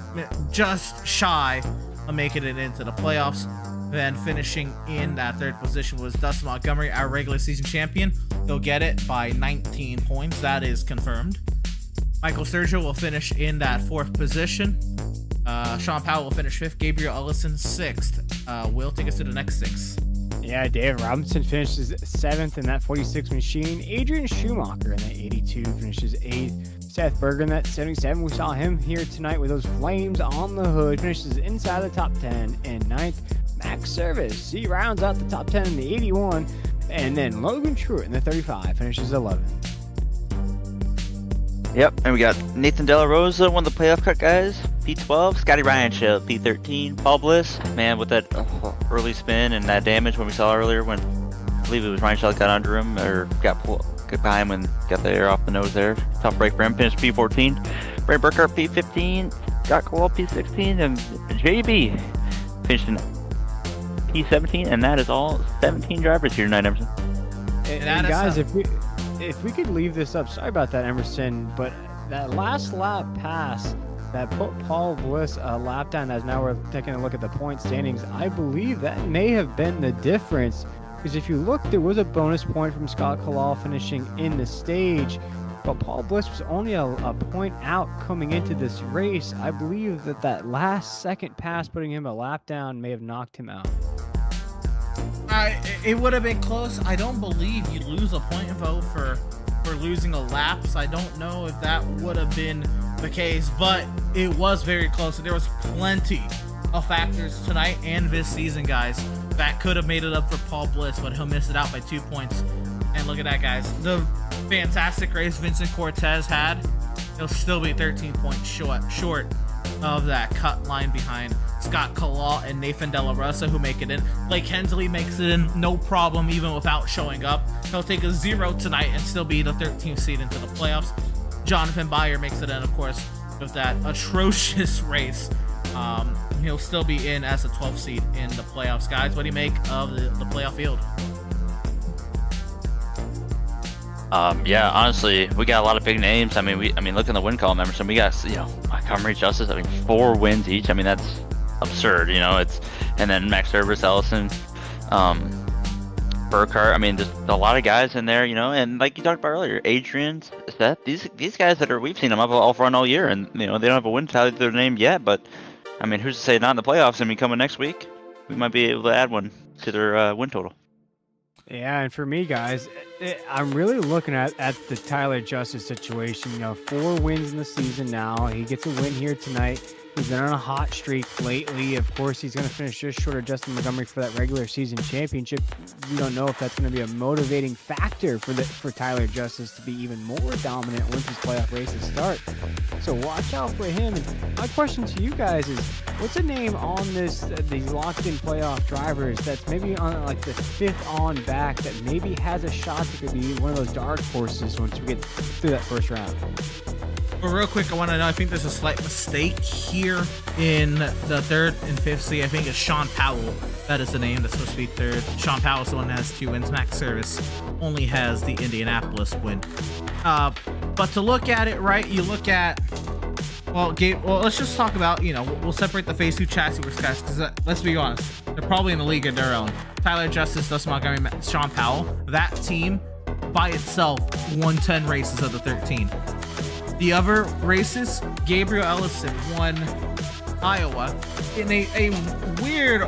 just shy of making it into the playoffs. Then finishing in that third position was Dustin Montgomery, our regular season champion. He'll get it by 19 points. That is confirmed. Michael Sturgill will finish in that fourth position. Sean Powell will finish 5th. Gabriel Ellison 6th. Will take us to the next 6. Yeah, Dave Robinson finishes 7th in that 46 machine. Adrian Schumacher in that 82 finishes 8th. Seth Berger in that 77. We saw him here tonight with those flames on the hood. Finishes inside the top 10 and 9th. Max Service, he rounds out the top 10 in the 81. And then Logan Truitt in the 35 finishes 11th. Yep, and we got Nathan De La Rosa, one of the playoff cut guys, P12. Scotty Ryan show, P13. Paul Bliss, man, with that early spin and that damage when we saw earlier when I believe it was Ryan Shell got under him or got behind when got the air off the nose there. Tough break for him, finished P14. Brad Burkhardt, P15. Scott Kowal, P16. And JB finished in P17. And that is all 17 drivers here tonight, Emerson. And guys, if we could leave this up, sorry about that, Emerson, but that last lap pass that put Paul Bliss a lap down, as now we're taking a look at the point standings, I believe that may have been the difference, because if you look, there was a bonus point from Scott Kalal finishing in the stage, but Paul Bliss was only a point out coming into this race. I believe that last second pass putting him a lap down may have knocked him out. It would have been close. I don't believe you lose a point vote for losing a lap, so I don't know if that would have been the case, but it was very close. There was plenty of factors tonight and this season, guys, that could have made it up for Paul Bliss, but he'll miss it out by 2 points. And look at that, guys. The fantastic race Vincent Cortez had, he'll still be 13 points short of that cut line behind Scott Kalal and Nathan De La Rosa, who make it in. Blake Hensley makes it in, no problem, even without showing up. He'll take a 0 tonight and still be the 13th seed into the playoffs. Jonathan Byer makes it in, of course, with that atrocious race. He'll still be in as a 12th seed in the playoffs. Guys, what do you make of the playoff field? Yeah, honestly, we got a lot of big names. I mean, look in the win column, Emerson. We got, Montgomery, Justice. 4 wins each. I mean, that's absurd. And then Max Service, Ellison, Burkhardt. I mean, just a lot of guys in there. And like you talked about earlier, Adrian, Seth. These guys we've seen them up all run all year, and they don't have a win tally to their name yet. But I mean, who's to say not in the playoffs? I mean, coming next week, we might be able to add one to their win total. Yeah, and for me, guys, I'm really looking at the Tyler Justice situation. 4 wins in the season now. He gets a win here tonight. He's been on a hot streak lately. Of course, he's going to finish just short of Justin Montgomery for that regular season championship. We don't know if that's going to be a motivating factor for Tyler Justice to be even more dominant once his playoff races start. So watch out for him. And my question to you guys is, what's a name on these locked-in playoff drivers that's maybe on like the 5th on back that maybe has a shot to could be one of those dark horses once we get through that first round? But real quick, I want to know, I think there's a slight mistake here in the 3rd and 5th seed. I think it's Sean Powell. That is the name that's supposed to be 3rd. Sean Powell is the one that has 2 wins. Max Service only has the Indianapolis win. But to look at it, right, you look at, let's just talk about, we'll separate the phase 2 chassis works guys, because let's be honest, they're probably in the league of their own. Tyler Justice, Dustin Montgomery, Sean Powell, that team by itself won 10 races of the 13. The other races, Gabriel Ellison won Iowa in a weird,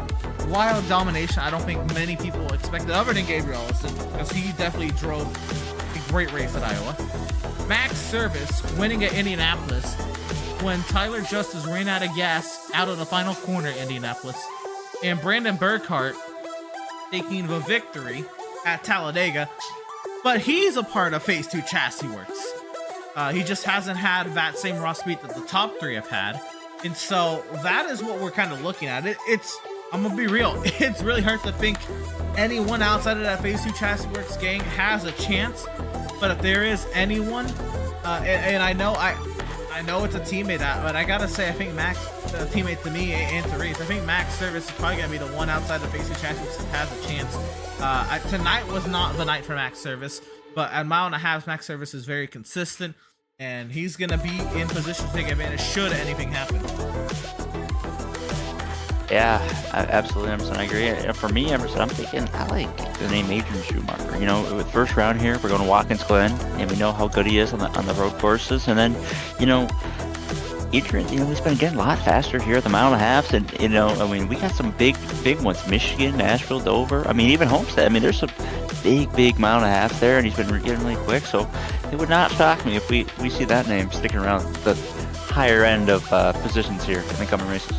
wild domination. I don't think many people expected, other than Gabriel Ellison, because he definitely drove a great race at Iowa. Max Service winning at Indianapolis when Tyler Justice ran out of gas out of the final corner at Indianapolis. And Brandon Burkhardt taking the victory at Talladega. But he's a part of Phase 2 Chassis Works. He just hasn't had that same raw speed that the top 3 have had. And so that is what we're kind of looking at. I'm going to be real. It's really hard to think anyone outside of that Phase 2 Chassis Works gang has a chance. But if there is anyone, and I know it's a teammate, but I got to say, I think Max, a teammate to me and to Reese, I think Max Service is probably going to be the one outside the Phase 2 Chassis Works that has a chance. Tonight was not the night for Max Service. But at mile and a half, Max Service is very consistent, and he's going to be in position to take advantage should anything happen. Yeah, absolutely, Emerson. I agree. For me, Emerson, I like the name Adrian Schumacher. With first round here, we're going to Watkins Glen, and we know how good he is on the road courses. And then, Adrian, he's been getting a lot faster here at the mile and a half, and I mean, we got some big ones: Michigan, Nashville, Dover. I mean, even Homestead. I mean, there's some big mile and a half there, and he's been getting really quick. So it would not shock me if we see that name sticking around the higher end of positions here in the coming races.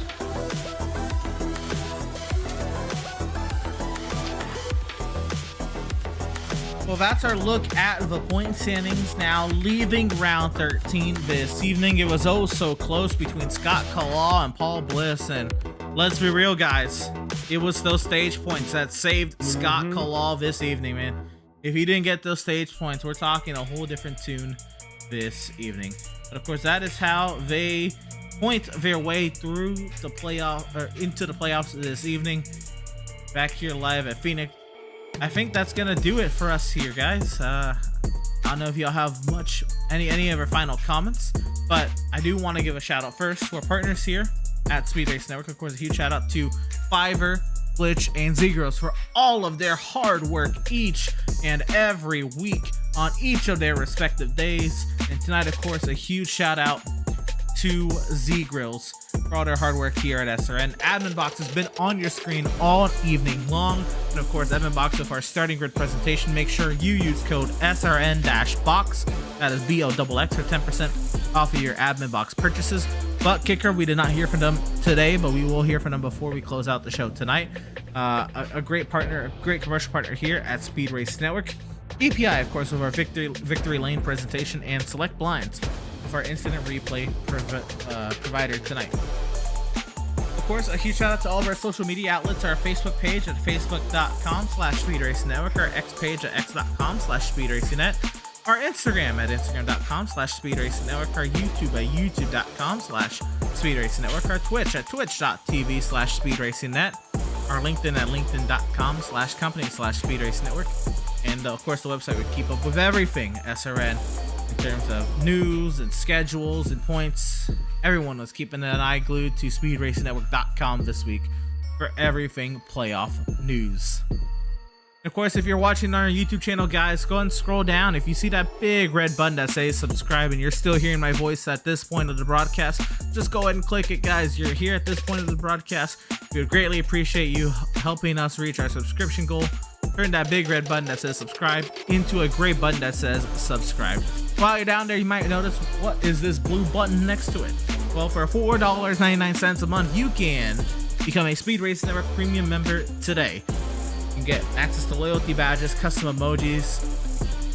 Well, that's our look at the point standings now leaving round 13 this evening. It was oh so close between Scott Kalaw and Paul Bliss, and let's be real, guys, it was those stage points that saved Scott Kalaw this evening, man. If he didn't get those stage points, we're talking a whole different tune this evening. But of course, that is how they point their way through the playoff, or into the playoffs this evening. Back here live at Phoenix. I think that's gonna do it for us here, guys. I don't know if y'all have any of our final comments, but I do want to give a shout out first to our partners here at Speed Race Network. Of course, a huge shout out to Fiverr, Glitch, and Z-Girls for all of their hard work each and every week on each of their respective days. And tonight, of course, a huge shout out to Z-Grills for all their hard work here at SRN. Admin Box has been on your screen all evening long. And of course, Admin Box with our starting grid presentation. Make sure you use code SRN-BOX. That is BOXX for 10% off of your Admin Box purchases. But kicker, we did not hear from them today, but we will hear from them before we close out the show tonight. A great partner, a great commercial partner here at Speed Race Network. EPI, of course, with our Victory Lane presentation, and Select Blinds with our incident replay provider tonight. Of course, a huge shout out to all of our social media outlets, our Facebook page at facebook.com/speedracingnetwork, our X page at x.com/speedracingnet, our Instagram at instagram.com/speedracingnetwork, our YouTube at youtube.com/speedracingnetwork, our Twitch at twitch.tv/speedracingnet, our LinkedIn at linkedin.com/company/speedracingnetwork, and of course the website would keep up with everything SRN in terms of news and schedules and points. Everyone was keeping an eye glued to speedracingnetwork.com this week for everything playoff news. And of course, if you're watching on our YouTube channel, guys, go and scroll down. If you see that big red button that says subscribe and you're still hearing my voice at this point of the broadcast, just go ahead and click it, guys. You're here at this point of the broadcast. We would greatly appreciate you helping us reach our subscription goal. Turn that big red button that says subscribe into a gray button that says subscribe. While you're down there, you might notice, what is this blue button next to it? Well, for $4.99 a month, you can become a Speed Race Network premium member today. You can get access to loyalty badges, custom emojis,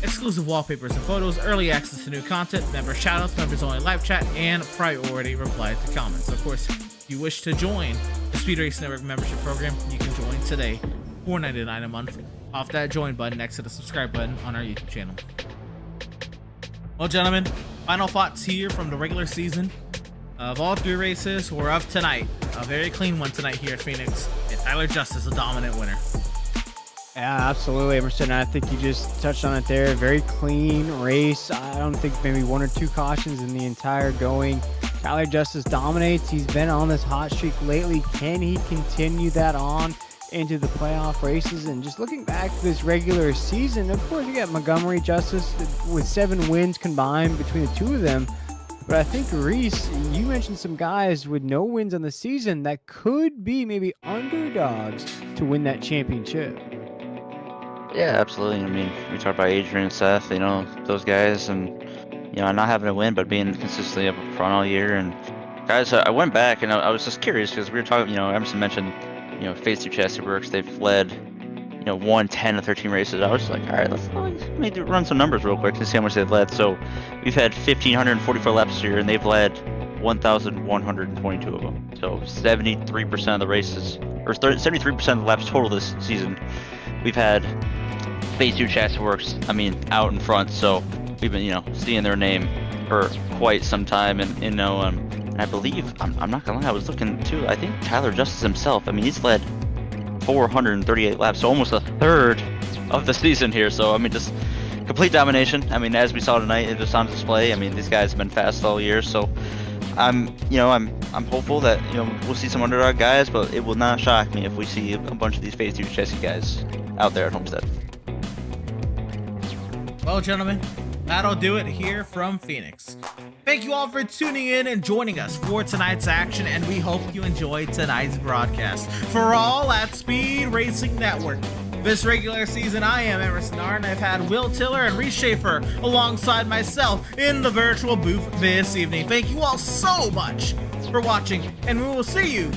exclusive wallpapers and photos, early access to new content, member shoutouts, members only live chat, and priority reply to comments. Of course, if you wish to join the Speed Race Network membership program, you can join today. $4.99 a month off that join button next to the subscribe button on our YouTube channel. Well, gentlemen, final thoughts here from the regular season of all three races. We're up tonight, a very clean one tonight here at Phoenix, and Tyler Justice, a dominant winner. Yeah, absolutely, Emerson. I think you just touched on it there. Very clean race. I don't think maybe one or two cautions in the entire going. Tyler Justice dominates. He's been on this hot streak lately. Can he continue that on into the playoff races? And just looking back to this regular season, of course, you got Montgomery Justice with 7 wins combined between the two of them. But I think, Reese, you mentioned some guys with no wins on the season that could be maybe underdogs to win that championship. Yeah, absolutely. I mean, we talked about Adrian and Seth, those guys, and, not having a win, but being consistently up front all year. And guys, I went back and I was just curious because we were talking, Emerson mentioned, phase 2 chassis works, they've led, won 10 of 13 races. I was just like, all right, let's maybe run some numbers real quick to see how much they've led. So we've had 1,544 laps this year, and they've led 1,122 of them. So 73% of the races, or 73% of the laps total this season, we've had phase 2 chassis works, out in front. So we've been, seeing their name for quite some time. And, I believe, I'm not gonna lie, I was looking too, I think Tyler Justice himself, he's led 438 laps, so almost a third of the season here. So, just complete domination. As we saw tonight, it was on display. These guys have been fast all year. So, I'm hopeful that, we'll see some underdog guys, but it will not shock me if we see a bunch of these phase 2 chassis guys out there at Homestead. Well, gentlemen, that'll do it here from Phoenix. Thank you all for tuning in and joining us for tonight's action, and we hope you enjoyed tonight's broadcast. For all at Speed Racing Network, this regular season, I am Emerson Arn, and I've had Will Tiller and Reese Schaefer alongside myself in the virtual booth this evening. Thank you all so much for watching, and we will see you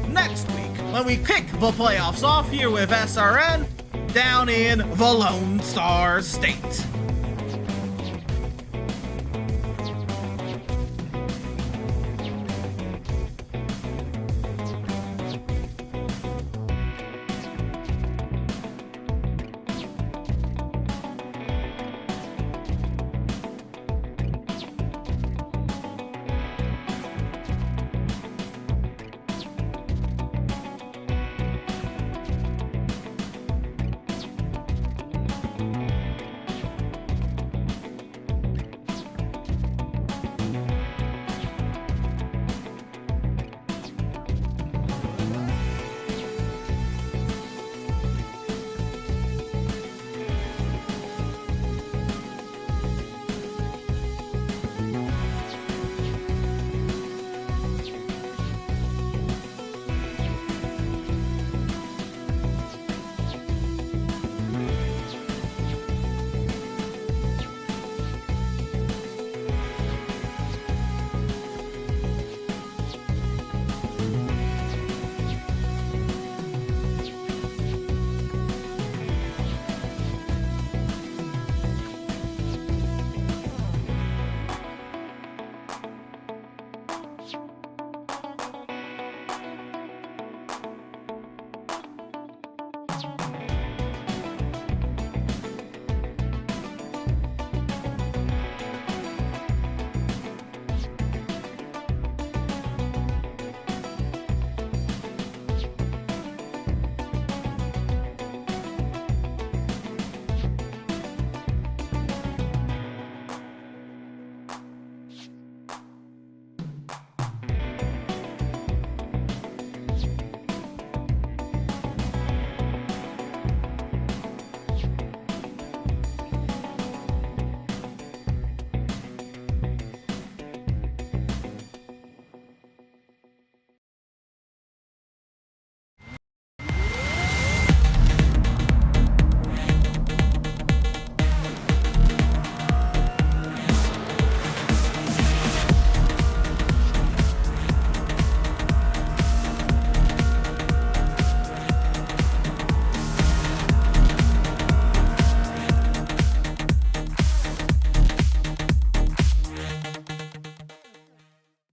next week when we kick the playoffs off here with SRN down in the Lone Star State.